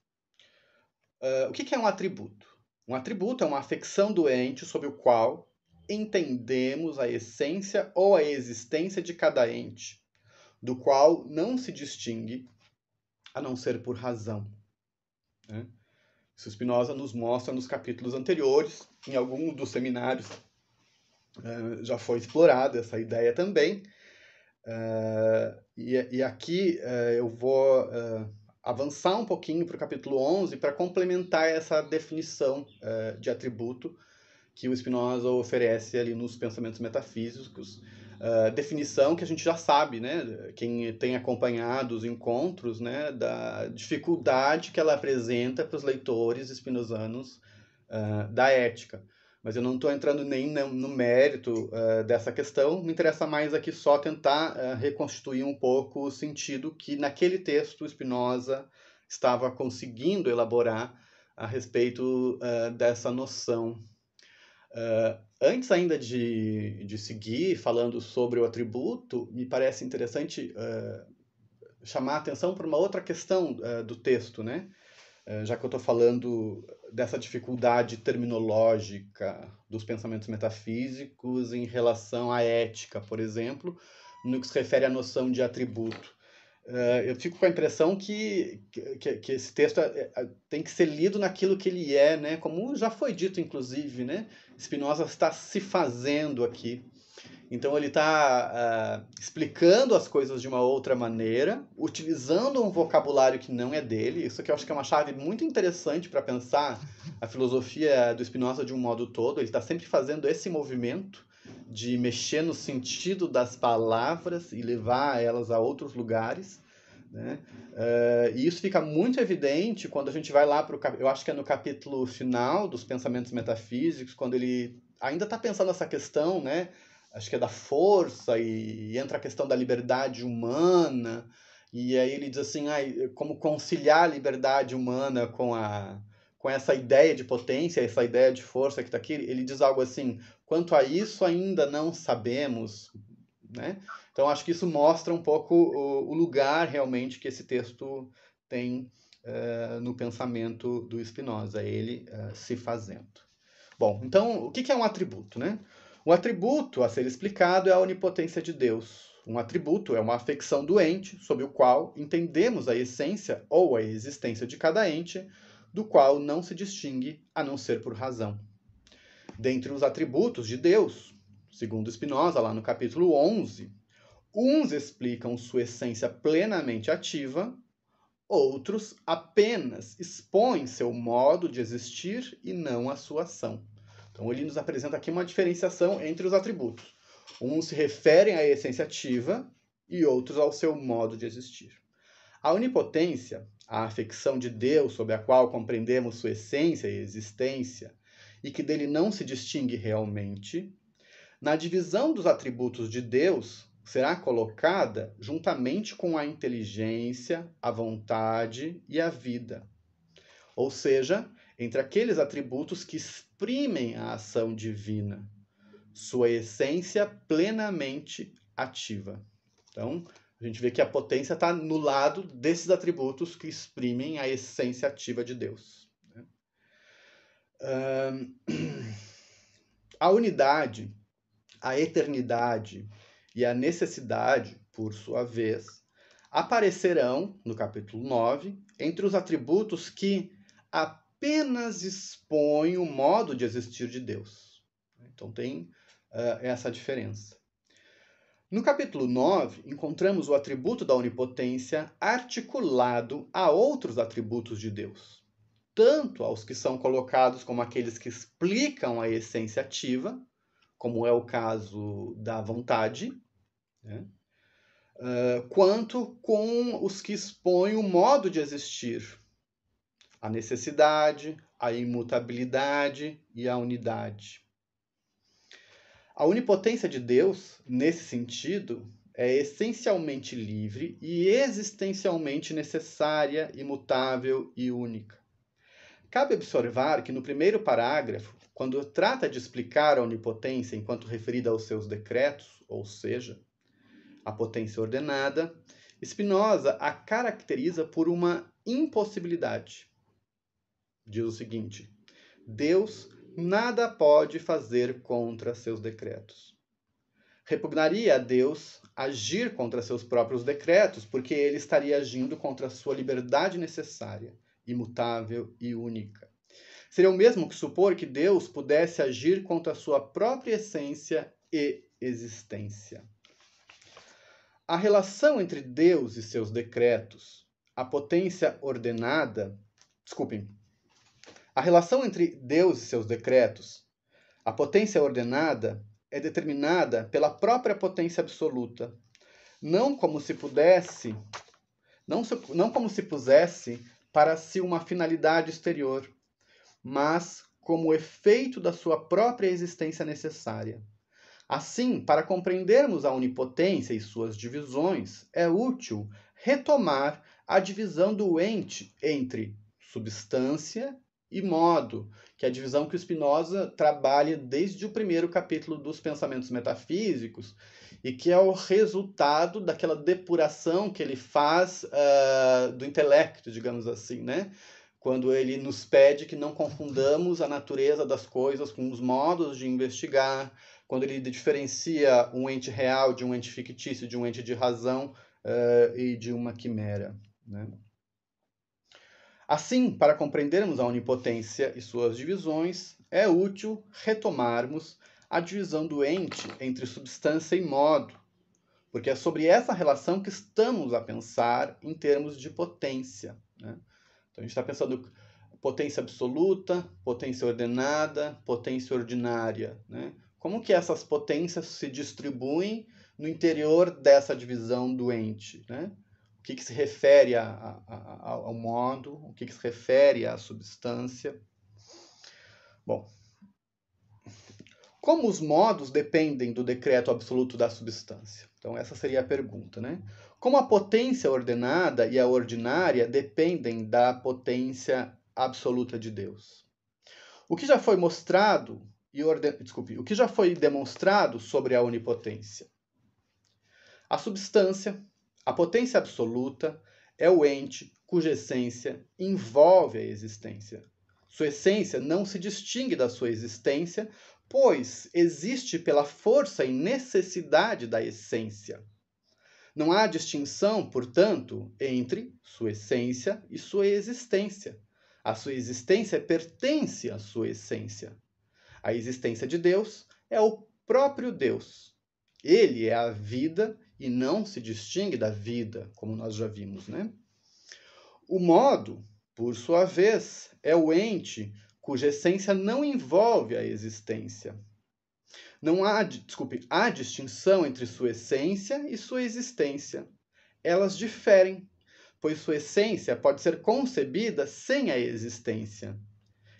O que é um atributo? Um atributo é uma afecção doente sobre o qual entendemos a essência ou a existência de cada ente, do qual não se distingue a não ser por razão. Né? Isso Spinoza nos mostra nos capítulos anteriores, em algum dos seminários já foi explorada essa ideia também, e aqui eu vou avançar um pouquinho para o capítulo 11 para complementar essa definição de atributo que o Spinoza oferece ali nos pensamentos metafísicos, definição que a gente já sabe, né? Quem tem acompanhado os encontros, né? Da dificuldade que ela apresenta para os leitores spinozanos da ética. Mas eu não estou entrando nem no mérito dessa questão, me interessa mais aqui só tentar reconstituir um pouco o sentido que naquele texto Spinoza estava conseguindo elaborar a respeito dessa noção. Antes ainda de seguir falando sobre o atributo, me parece interessante chamar a atenção para uma outra questão do texto, né? Já que eu estou falando dessa dificuldade terminológica dos pensamentos metafísicos em relação à ética, por exemplo, no que se refere à noção de atributo. Eu fico com a impressão que esse texto tem que ser lido naquilo que ele é, né? Como já foi dito, inclusive, né? Spinoza está se fazendo aqui. Então ele está explicando as coisas de uma outra maneira, utilizando um vocabulário que não é dele. Isso aqui eu acho que é uma chave muito interessante para pensar a filosofia do Spinoza de um modo todo. Ele está sempre fazendo esse movimento de mexer no sentido das palavras e levar elas a outros lugares. Né? E isso fica muito evidente quando a gente vai lá para eu acho que é no capítulo final dos Pensamentos Metafísicos, quando ele ainda está pensando essa questão, né? Acho que é da força, e entra a questão da liberdade humana, e aí ele diz assim, como conciliar a liberdade humana com essa ideia de potência, essa ideia de força que está aqui. Ele diz algo assim, quanto a isso ainda não sabemos, né? Então acho que isso mostra um pouco o lugar realmente que esse texto tem no pensamento do Spinoza, ele se fazendo. Bom, então o que é um atributo, né? Um atributo a ser explicado é a onipotência de Deus. Um atributo é uma afecção doente sobre o qual entendemos a essência ou a existência de cada ente, do qual não se distingue a não ser por razão. Dentre os atributos de Deus, segundo Spinoza, lá no capítulo 11, uns explicam sua essência plenamente ativa, outros apenas expõem seu modo de existir e não a sua ação. Então, ele nos apresenta aqui uma diferenciação entre os atributos. Uns se referem à essência ativa e outros ao seu modo de existir. A onipotência, a afecção de Deus sobre a qual compreendemos sua essência e existência, e que dele não se distingue realmente, na divisão dos atributos de Deus, será colocada juntamente com a inteligência, a vontade e a vida. Ou seja, entre aqueles atributos que exprimem a ação divina, sua essência plenamente ativa. Então, a gente vê que a potência está no lado desses atributos que exprimem a essência ativa de Deus. A unidade, a eternidade e a necessidade, por sua vez, aparecerão, no capítulo 9, entre os atributos que apenas expõem o modo de existir de Deus. Então tem essa diferença. No capítulo 9, encontramos o atributo da onipotência articulado a outros atributos de Deus, tanto aos que são colocados como aqueles que explicam a essência ativa, como é o caso da vontade, né? Quanto com os que expõem o modo de existir, a necessidade, a imutabilidade e a unidade. A onipotência de Deus, nesse sentido, é essencialmente livre e existencialmente necessária, imutável e única. Cabe observar que no primeiro parágrafo, quando trata de explicar a onipotência enquanto referida aos seus decretos, ou seja, a potência ordenada, Spinoza a caracteriza por uma impossibilidade. Diz o seguinte: Deus nada pode fazer contra seus decretos. Repugnaria a Deus agir contra seus próprios decretos, porque ele estaria agindo contra a sua liberdade necessária, imutável e única. Seria o mesmo que supor que Deus pudesse agir contra a sua própria essência e existência. A relação entre Deus e seus decretos, a potência ordenada, a relação entre Deus e seus decretos, a potência ordenada, é determinada pela própria potência absoluta, não como se pusesse para si uma finalidade exterior, mas como efeito da sua própria existência necessária. Assim, para compreendermos a onipotência e suas divisões, é útil retomar a divisão do ente entre substância e modo, que é a divisão que o Spinoza trabalha desde o primeiro capítulo dos Pensamentos Metafísicos, e que é o resultado daquela depuração que ele faz do intelecto, digamos assim, né? Quando ele nos pede que não confundamos a natureza das coisas com os modos de investigar, quando ele diferencia um ente real de um ente fictício, de um ente de razão e de uma quimera, né? Assim, para compreendermos a onipotência e suas divisões, é útil retomarmos a divisão do ente entre substância e modo, porque é sobre essa relação que estamos a pensar em termos de potência, né? Então, a gente está pensando potência absoluta, potência ordenada, potência ordinária, né? Como que essas potências se distribuem no interior dessa divisão do ente, né? O que se refere ao modo, o que se refere à substância. Bom, como os modos dependem do decreto absoluto da substância? Então, essa seria a pergunta, né? Como a potência ordenada e a ordinária dependem da potência absoluta de Deus? O que já foi mostrado o que já foi demonstrado sobre a onipotência? A substância, a potência absoluta, é o ente cuja essência envolve a existência. Sua essência não se distingue da sua existência, pois existe pela força e necessidade da essência. Não há distinção, portanto, entre sua essência e sua existência. A sua existência pertence à sua essência. A existência de Deus é o próprio Deus. Ele é a vida e não se distingue da vida, como nós já vimos, né? O modo, por sua vez, é o ente cuja essência não envolve a existência. Não há, há distinção entre sua essência e sua existência. Elas diferem, pois sua essência pode ser concebida sem a existência.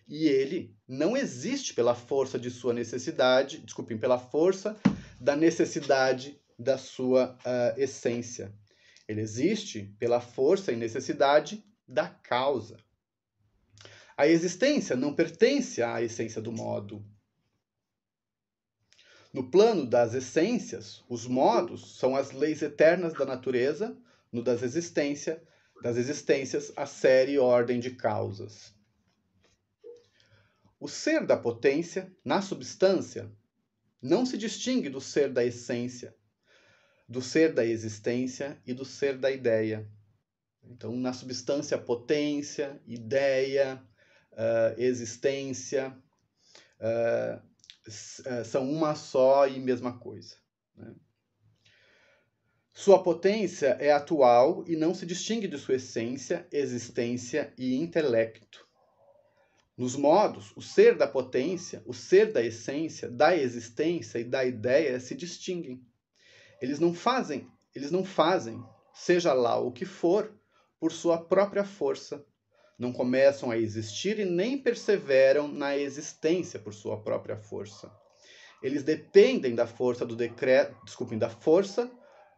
E ele não existe pela força de sua necessidade, pela força da necessidade da sua essência. Ele existe pela força e necessidade da causa. A existência não pertence à essência do modo. No plano das essências, os modos são as leis eternas da natureza, no das existências, a série e ordem de causas. O ser da potência, na substância, não se distingue do ser da essência, do ser da existência e do ser da ideia. Então, na substância, potência, ideia, existência, são uma só e mesma coisa. Né? Sua potência é atual e não se distingue de sua essência, existência e intelecto. Nos modos, o ser da potência, o ser da essência, da existência e da ideia se distinguem. Eles não fazem, seja lá o que for, por sua própria força. Não começam a existir e nem perseveram na existência por sua própria força. Eles dependem da força do decreto, da força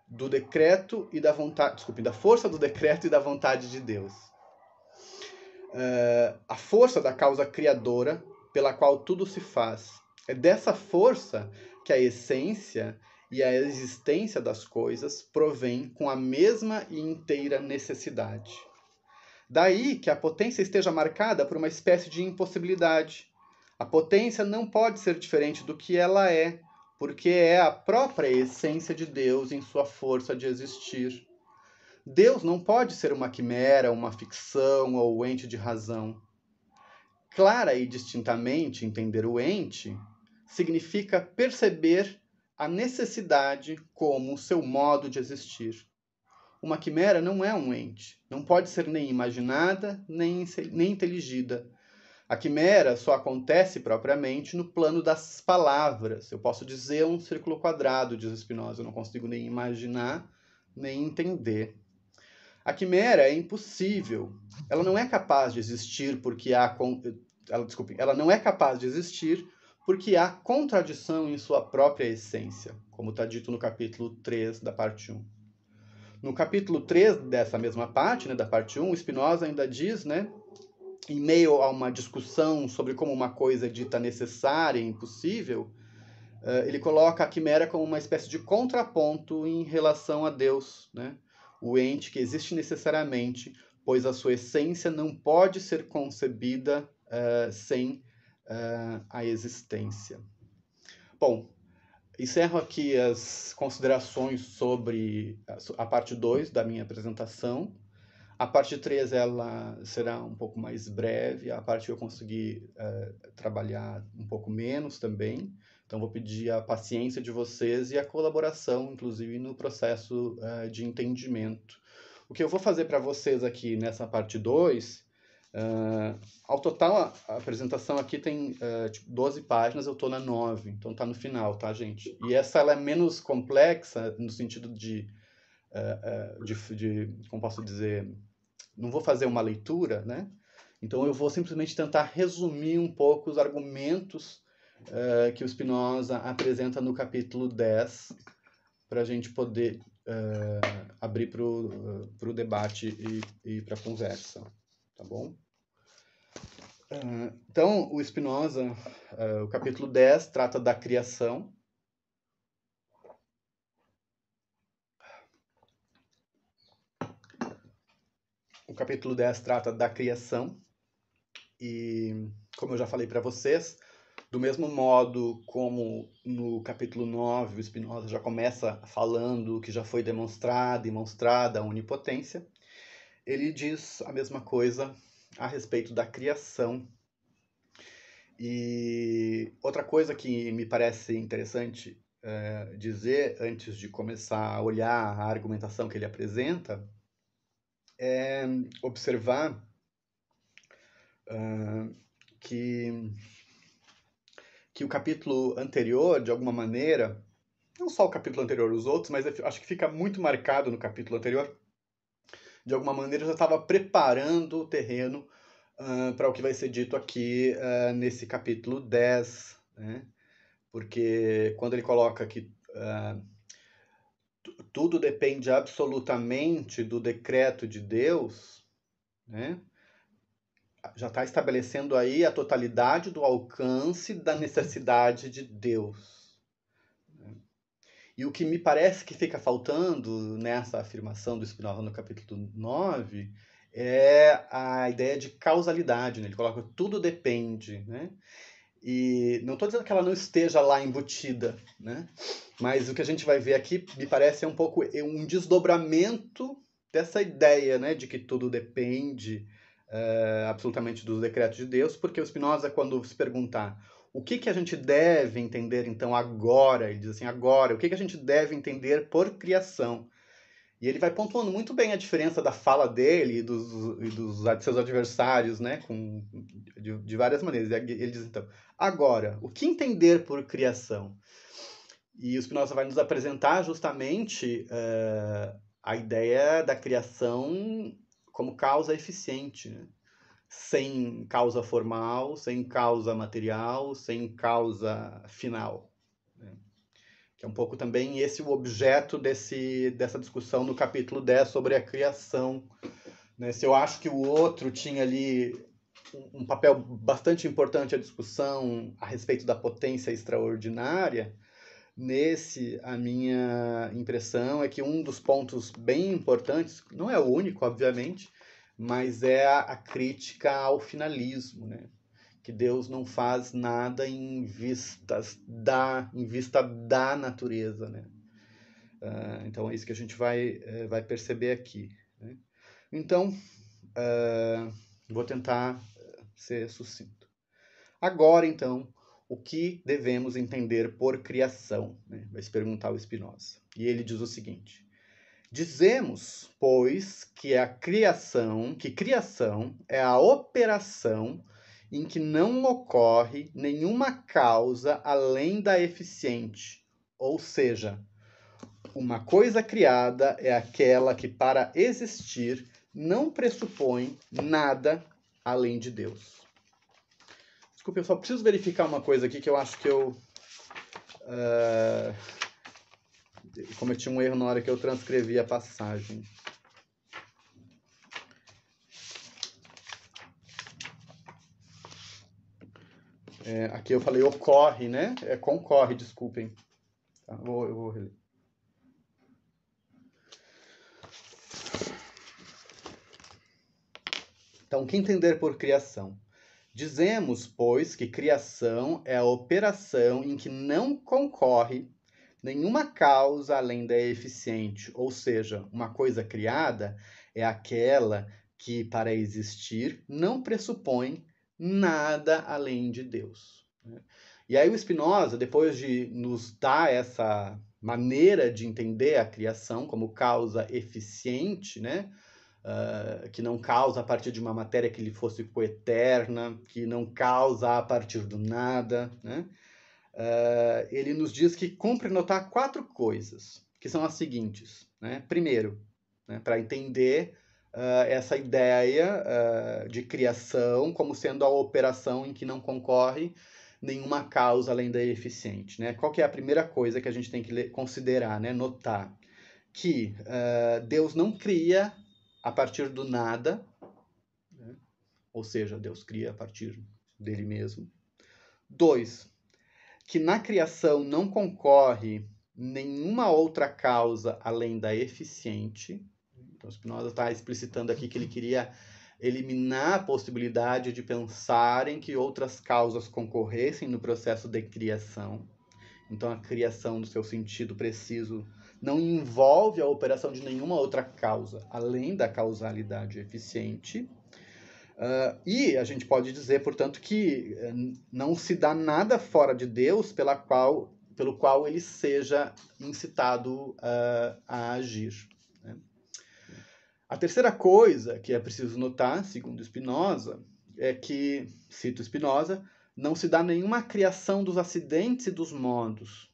do decreto e da vontade, da força do decreto e da vontade de Deus. A força da causa criadora pela qual tudo se faz. É dessa força que a essência e a existência das coisas provém com a mesma e inteira necessidade. Daí que a potência esteja marcada por uma espécie de impossibilidade. A potência não pode ser diferente do que ela é, porque é a própria essência de Deus em sua força de existir. Deus não pode ser uma quimera, uma ficção ou ente de razão. Clara e distintamente entender o ente significa perceber a necessidade como seu modo de existir. Uma quimera não é um ente, não pode ser nem imaginada, nem inteligida. A quimera só acontece propriamente no plano das palavras. Eu posso dizer um círculo quadrado, diz Spinoza, eu não consigo nem imaginar, nem entender. A quimera é impossível. Ela não é capaz de existir porque ela não é capaz de existir porque há contradição em sua própria essência, como está dito no capítulo 3 da parte 1. No capítulo 3 dessa mesma parte, da parte 1, Spinoza ainda diz, em meio a uma discussão sobre como uma coisa é dita necessária e impossível, ele coloca a quimera como uma espécie de contraponto em relação a Deus, o ente que existe necessariamente, pois a sua essência não pode ser concebida sem a existência. Bom, encerro aqui as considerações sobre a parte 2 da minha apresentação. A parte 3 ela será um pouco mais breve, a parte que eu consegui trabalhar um pouco menos também. Então, vou pedir a paciência de vocês e a colaboração, inclusive, no processo de entendimento. O que eu vou fazer para vocês aqui nessa parte 2, ao total, a apresentação aqui tem 12 páginas, eu estou na 9, então está no final, tá, gente? E essa ela é menos complexa no sentido de como posso dizer, não vou fazer uma leitura, Então eu vou simplesmente tentar resumir um pouco os argumentos que o Spinoza apresenta no capítulo 10, para a gente poder abrir para o debate e para a conversa, tá bom? Então, o Spinoza, o capítulo 10, trata da criação. O capítulo 10 trata da criação e, como eu já falei para vocês, do mesmo modo como no capítulo 9 o Spinoza já começa falando que já foi demonstrada e mostrada a onipotência, ele diz a mesma coisa a respeito da criação. E outra coisa que me parece interessante dizer antes de começar a olhar a argumentação que ele apresenta é observar que o capítulo anterior, de alguma maneira, não só o capítulo anterior, os outros, mas acho que fica muito marcado no capítulo anterior, de alguma maneira já estava preparando o terreno para o que vai ser dito aqui nesse capítulo 10, né? Porque quando ele coloca que tudo depende absolutamente do decreto de Deus, né? Já está estabelecendo aí a totalidade do alcance da necessidade de Deus. E o que me parece que fica faltando nessa afirmação do Spinoza no capítulo 9 é a ideia de causalidade, né? Ele coloca tudo depende, né? E não estou dizendo que ela não esteja lá embutida, né? Mas o que a gente vai ver aqui me parece um pouco um desdobramento dessa ideia, né, de que tudo depende absolutamente dos decretos de Deus, porque o Spinoza, quando se perguntar o que a gente deve entender então agora, ele diz assim, agora, o que a gente deve entender por criação? E ele vai pontuando muito bem a diferença da fala dele e dos seus adversários, né, de várias maneiras. Ele diz então, agora, o que entender por criação? E o Spinoza vai nos apresentar justamente a ideia da criação como causa eficiente, né? Sem causa formal, sem causa material, sem causa final. Né? Que é um pouco também esse o objeto dessa discussão no capítulo 10 sobre a criação. Né? Se eu acho que o outro tinha ali um papel bastante importante a discussão a respeito da potência extraordinária, nesse, a minha impressão é que um dos pontos bem importantes, não é o único, obviamente, mas é a crítica ao finalismo, né? Que Deus não faz nada em vista da natureza, né? Então é isso que a gente vai perceber aqui. Né? Então, vou tentar ser sucinto. Agora, então, o que devemos entender por criação? Né? Vai se perguntar o Spinoza. E ele diz o seguinte: dizemos, pois, que criação é a operação em que não ocorre nenhuma causa além da eficiente, ou seja, uma coisa criada é aquela que, para existir, não pressupõe nada além de Deus. Desculpe, eu só preciso verificar uma coisa aqui que eu acho que eu cometi um erro na hora que eu transcrevi a passagem. Aqui eu falei ocorre, né? Concorre, desculpem. Tá, eu vou reler. Então, o que entender por criação? Dizemos, pois, que criação é a operação em que não concorre nenhuma causa além da eficiente, ou seja, uma coisa criada é aquela que, para existir, não pressupõe nada além de Deus. E aí o Spinoza, depois de nos dar essa maneira de entender a criação como causa eficiente, né? Que não causa a partir de uma matéria que lhe fosse coeterna, que não causa a partir do nada, né? Ele nos diz que cumpre notar 4 coisas, que são as seguintes. Né? Primeiro, né, para entender essa ideia de criação como sendo a operação em que não concorre nenhuma causa além da eficiente. Né? Qual que é a primeira coisa que a gente tem que considerar, né? Notar? Que Deus não cria a partir do nada, né? Ou seja, Deus cria a partir dele mesmo. 2, que na criação não concorre nenhuma outra causa além da eficiente. Então, Spinoza está explicitando aqui que ele queria eliminar a possibilidade de pensarem que outras causas concorressem no processo de criação. Então, a criação, no seu sentido preciso, não envolve a operação de nenhuma outra causa, além da causalidade eficiente. E a gente pode dizer, portanto, que não se dá nada fora de Deus pelo qual ele seja incitado a agir. Né? A terceira coisa que é preciso notar, segundo Spinoza, é que, cito Spinoza, não se dá nenhuma criação dos acidentes e dos modos.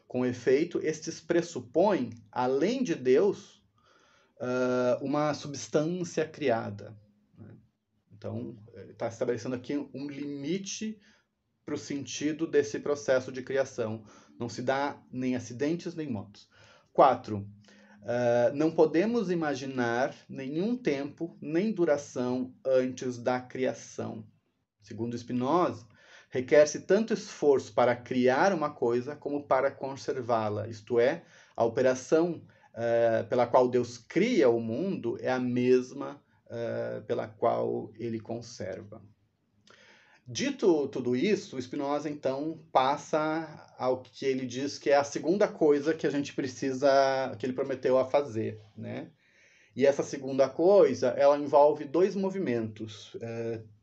Com efeito, estes pressupõem, além de Deus, uma substância criada. Então, ele está estabelecendo aqui um limite para o sentido desse processo de criação. Não se dá nem acidentes nem modos. 4. Não podemos imaginar nenhum tempo nem duração antes da criação. Segundo Spinoza, requer-se tanto esforço para criar uma coisa como para conservá-la. Isto é, a operação pela qual Deus cria o mundo é a mesma pela qual ele conserva. Dito tudo isso, o Spinoza então passa ao que ele diz que é a segunda coisa que a gente precisa, que ele prometeu a fazer, né? E essa segunda coisa, ela envolve dois movimentos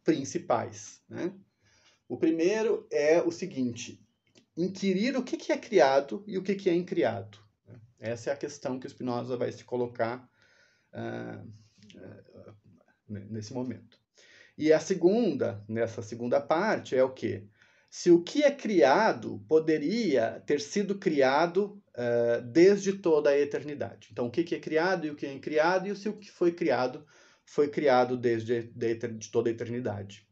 principais, né? O primeiro é o seguinte: inquirir o que é criado e o que é incriado. Essa é a questão que o Spinoza vai se colocar nesse momento. E a segunda, nessa segunda parte, é o quê? Se o que é criado poderia ter sido criado desde toda a eternidade. Então, o que é criado e o que é incriado, e se o que foi criado desde de toda a eternidade.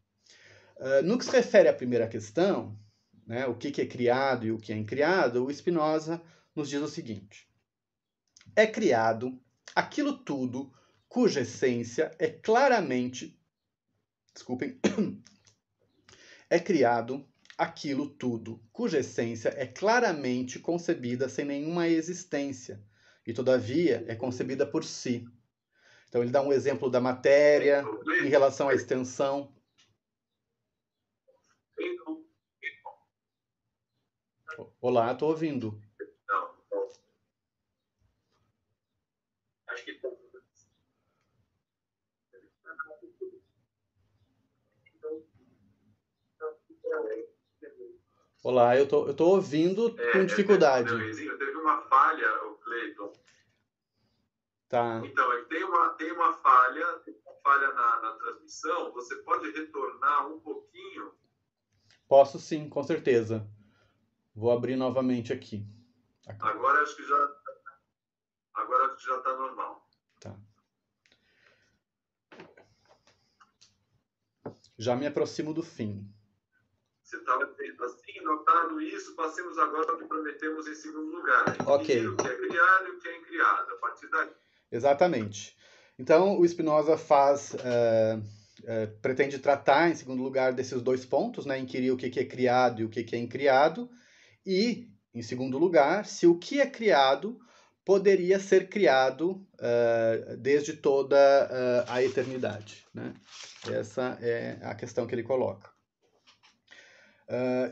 No que se refere à primeira questão, né, o que é criado e o que é incriado, o Spinoza nos diz o seguinte: é criado aquilo tudo cuja essência é claramente é criado aquilo tudo, cuja essência é claramente concebida sem nenhuma existência, e todavia é concebida por si. Então ele dá um exemplo da matéria em relação à extensão. Olá, estou ouvindo. Olá, eu tô ouvindo com dificuldade. Teve uma falha, Cleiton. Tá. Então, tem uma falha na transmissão. Você pode retornar um pouquinho? Posso sim, com certeza. Vou abrir novamente aqui. Agora acho que já está normal. Tá. Já me aproximo do fim. Você estava assim, notado isso, passemos agora ao que prometemos em segundo lugar. Ok. O que é criado e o que é incriado. A partir daí. Exatamente. Então, o Spinoza pretende tratar, em segundo lugar, desses dois pontos, né? Inquirir o que é criado e o que é incriado. E, em segundo lugar, se o que é criado poderia ser criado desde toda a eternidade, né? Essa é a questão que ele coloca.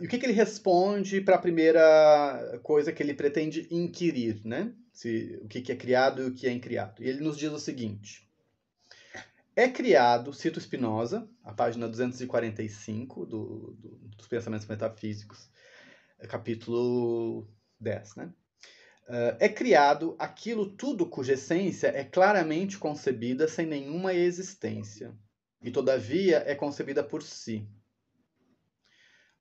E o que ele responde para a primeira coisa que ele pretende inquirir, né? O que é criado e o que é incriado. E ele nos diz o seguinte: é criado, cito Spinoza, a página 245 dos Pensamentos Metafísicos, capítulo 10, né? É criado aquilo tudo cuja essência é claramente concebida sem nenhuma existência, e todavia é concebida por si.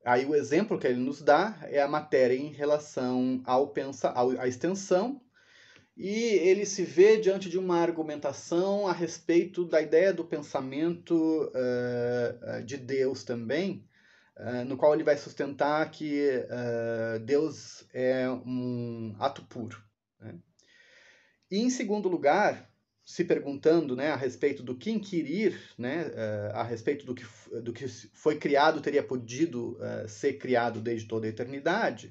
Aí o exemplo que ele nos dá é a matéria em relação à extensão, e ele se vê diante de uma argumentação a respeito da ideia do pensamento de Deus também, no qual ele vai sustentar que Deus é um ato puro. Né? E, em segundo lugar, se perguntando, né, a respeito do que inquirir, né, a respeito do que foi criado teria podido ser criado desde toda a eternidade,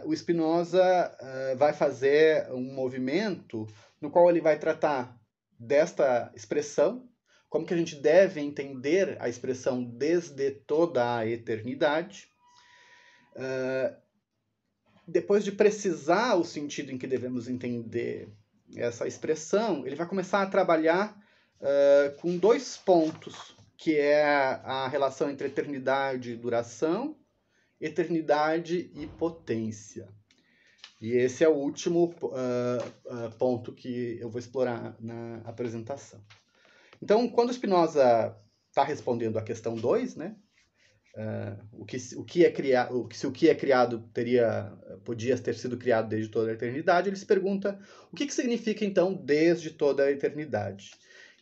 o Spinoza vai fazer um movimento no qual ele vai tratar desta expressão, como que a gente deve entender a expressão desde toda a eternidade, depois de precisar o sentido em que devemos entender essa expressão, ele vai começar a trabalhar com dois pontos, que é a relação entre eternidade e duração, eternidade e potência. E esse é o último ponto que eu vou explorar na apresentação. Então, quando Spinoza está respondendo à questão 2, né? Se o que é criado podia ter sido criado desde toda a eternidade, ele se pergunta o que significa, então, desde toda a eternidade.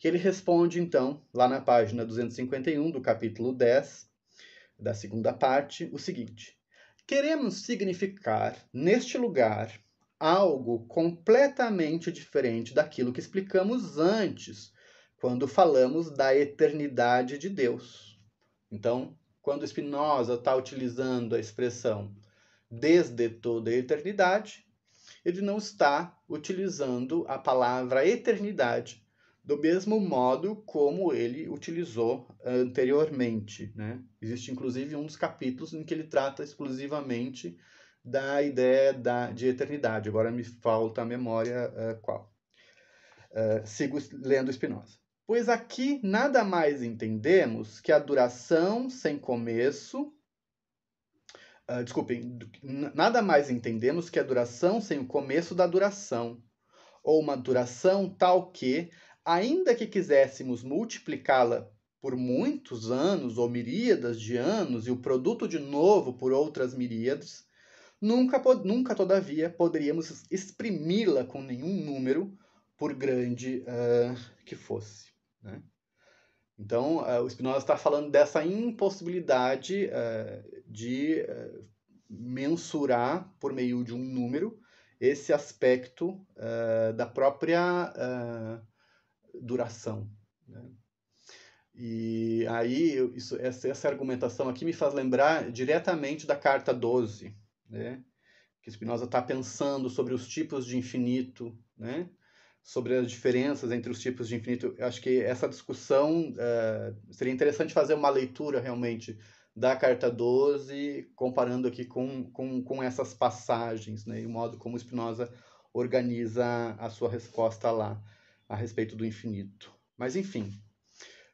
E ele responde, então, lá na página 251 do capítulo 10, da segunda parte, o seguinte: queremos significar, neste lugar, algo completamente diferente daquilo que explicamos antes, quando falamos da eternidade de Deus. Então, quando Spinoza está utilizando a expressão desde toda a eternidade, ele não está utilizando a palavra eternidade do mesmo modo como ele utilizou anteriormente, né? Existe, inclusive, um dos capítulos em que ele trata exclusivamente da ideia de eternidade. Agora me falta a memória qual. Sigo lendo Spinoza. Pois aqui nada mais entendemos que a duração sem começo. Nada mais entendemos que a duração sem o começo da duração, ou uma duração tal que, ainda que quiséssemos multiplicá-la por muitos anos ou miríadas de anos e o produto de novo por outras miríadas, nunca todavia, poderíamos exprimi-la com nenhum número, por grande que fosse, né? Então, o Spinoza está falando dessa impossibilidade de mensurar, por meio de um número, esse aspecto da própria duração, né? E aí, essa argumentação aqui me faz lembrar diretamente da Carta 12, né? Que Spinoza está pensando sobre os tipos de infinito, né? Sobre as diferenças entre os tipos de infinito. Eu acho que essa discussão seria interessante fazer uma leitura realmente da Carta 12, comparando aqui com essas passagens, né? E o modo como Spinoza organiza a sua resposta lá a respeito do infinito. Mas, enfim,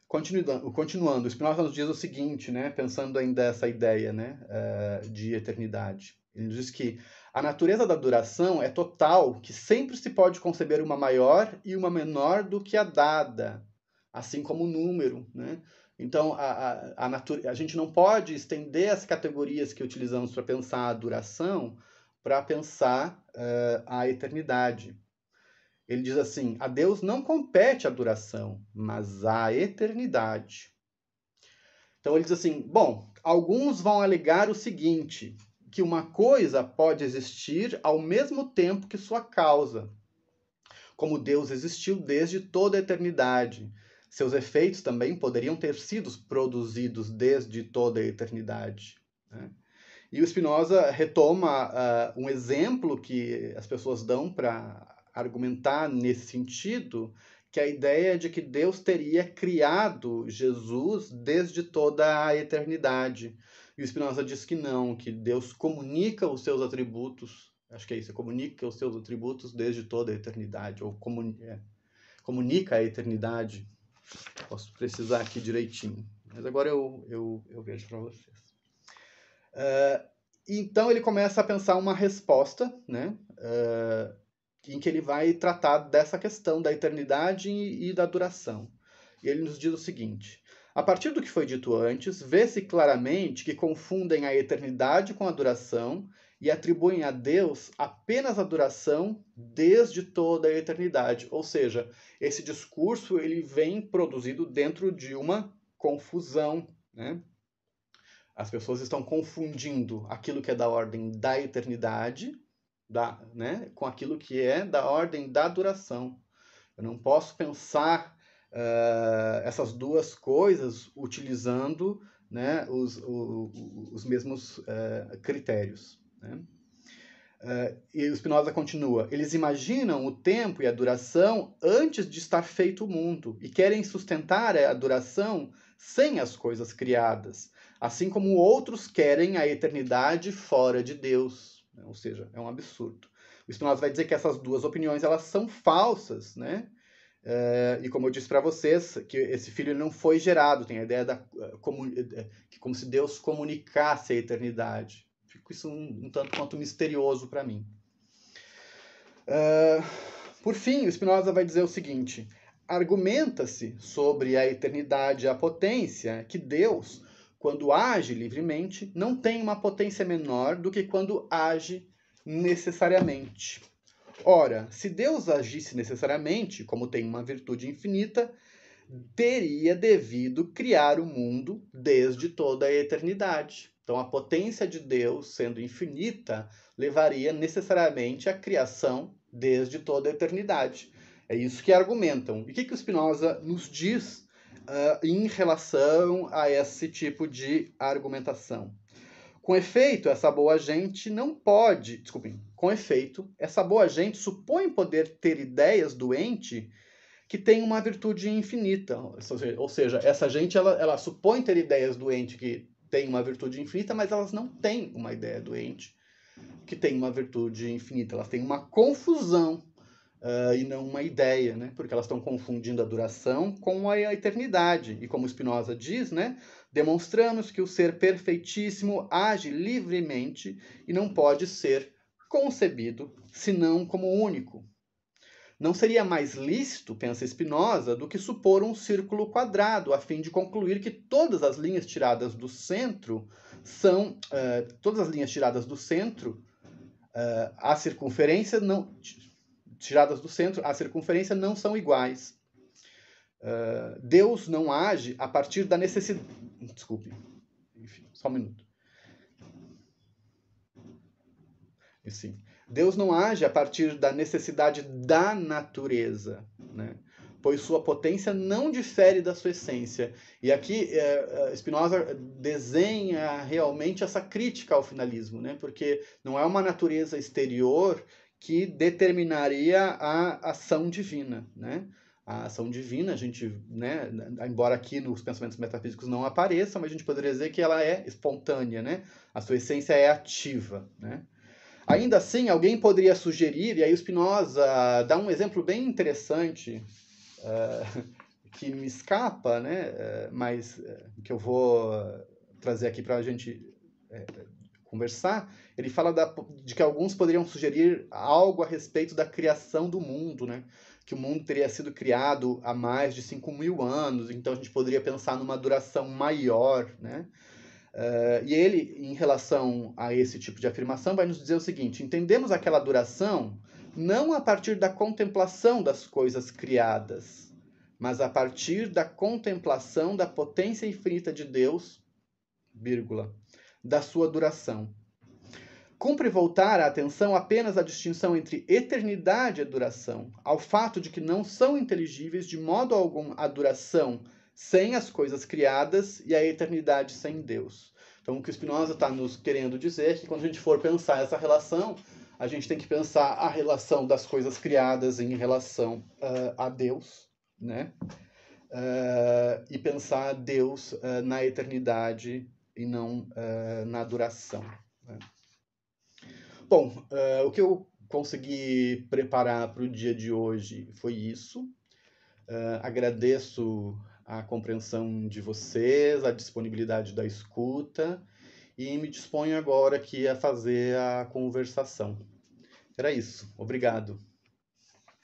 continuando, Spinoza nos diz o seguinte, né? Pensando ainda essa ideia, né? De eternidade. Ele diz que a natureza da duração é total, que sempre se pode conceber uma maior e uma menor do que a dada, assim como o número, né? Então, a gente não pode estender as categorias que utilizamos para pensar a duração para pensar a eternidade. Ele diz assim: a Deus não compete a duração, mas a eternidade. Então, ele diz assim: bom, alguns vão alegar o seguinte, que uma coisa pode existir ao mesmo tempo que sua causa, como Deus existiu desde toda a eternidade. Seus efeitos também poderiam ter sido produzidos desde toda a eternidade, né? E o Spinoza retoma um exemplo que as pessoas dão para argumentar nesse sentido, que é a ideia de que Deus teria criado Jesus desde toda a eternidade. E o Spinoza diz que não, que Deus comunica os seus atributos, acho que é isso, comunica os seus atributos desde toda a eternidade, ou comunica a eternidade. Posso precisar aqui direitinho, mas agora eu vejo para vocês. Então ele começa a pensar uma resposta, né, em que ele vai tratar dessa questão da eternidade e da duração. E ele nos diz o seguinte: a partir do que foi dito antes, vê-se claramente que confundem a eternidade com a duração e atribuem a Deus apenas a duração desde toda a eternidade. Ou seja, esse discurso ele vem produzido dentro de uma confusão, né? As pessoas estão confundindo aquilo que é da ordem da eternidade, né, com aquilo que é da ordem da duração. Eu não posso pensar essas duas coisas utilizando, né, os mesmos critérios, né? E o Spinoza continua: eles imaginam o tempo e a duração antes de estar feito o mundo e querem sustentar a duração sem as coisas criadas, assim como outros querem a eternidade fora de Deus, né? Ou seja, é um absurdo. O Spinoza vai dizer que essas duas opiniões elas são falsas, né? E como eu disse para vocês, que esse filho não foi gerado, tem a ideia como se Deus comunicasse a eternidade. Fica isso um tanto quanto misterioso para mim. Por fim, o Spinoza vai dizer o seguinte: argumenta-se sobre a eternidade e a potência que Deus, quando age livremente, não tem uma potência menor do que quando age necessariamente. Ora, se Deus agisse necessariamente, como tem uma virtude infinita, teria devido criar o mundo desde toda a eternidade. Então, a potência de Deus, sendo infinita, levaria necessariamente à criação desde toda a eternidade. É isso que argumentam. E o que o Spinoza nos diz em relação a esse tipo de argumentação? Com efeito, essa boa gente não pode... Desculpem. Com efeito, essa boa gente supõe poder ter ideias do ente que tem uma virtude infinita. Ou seja, essa gente ela supõe ter ideias do ente que tem uma virtude infinita, mas elas não têm uma ideia do ente que tem uma virtude infinita. Elas têm uma confusão e não uma ideia, né? Porque elas estão confundindo a duração com a eternidade. E como Spinoza diz, né? Demonstramos que o ser perfeitíssimo age livremente e não pode ser concebido senão como único. Não seria mais lícito, pensa Spinoza, do que supor um círculo quadrado, a fim de concluir que todas as linhas tiradas do centro são... todas as linhas tiradas do centro, a circunferência não... tiradas do centro, a circunferência não são iguais. Deus não age a partir da necessidade... Desculpe. Enfim, só um minuto. Sim. Deus não age a partir da necessidade da natureza, né? Pois sua potência não difere da sua essência. E aqui Spinoza desenha realmente essa crítica ao finalismo, né? Porque não é uma natureza exterior que determinaria a ação divina, né? A ação divina, a gente, né, embora aqui nos pensamentos metafísicos não apareça, mas a gente poderia dizer que ela é espontânea, né? A sua essência é ativa, né? Ainda assim, alguém poderia sugerir, e aí o Spinoza dá um exemplo bem interessante, que me escapa, né, mas que eu vou trazer aqui para a gente conversar. Ele fala de que alguns poderiam sugerir algo a respeito da criação do mundo, né? Que o mundo teria sido criado há mais de 5.000 anos, então a gente poderia pensar numa duração maior, né? E ele, em relação a esse tipo de afirmação, vai nos dizer o seguinte: entendemos aquela duração não a partir da contemplação das coisas criadas, mas a partir da contemplação da potência infinita de Deus, vírgula, da sua duração. Cumpre voltar a atenção apenas à distinção entre eternidade e duração, ao fato de que não são inteligíveis de modo algum a duração sem as coisas criadas e a eternidade sem Deus. Então, o que o Spinoza está nos querendo dizer é que quando a gente for pensar essa relação, a gente tem que pensar a relação das coisas criadas em relação a Deus, né? E pensar Deus na eternidade e não na duração, né? Bom, o que eu consegui preparar para o dia de hoje foi isso. Agradeço a compreensão de vocês, a disponibilidade da escuta e me disponho agora aqui a fazer a conversação. Era isso. Obrigado.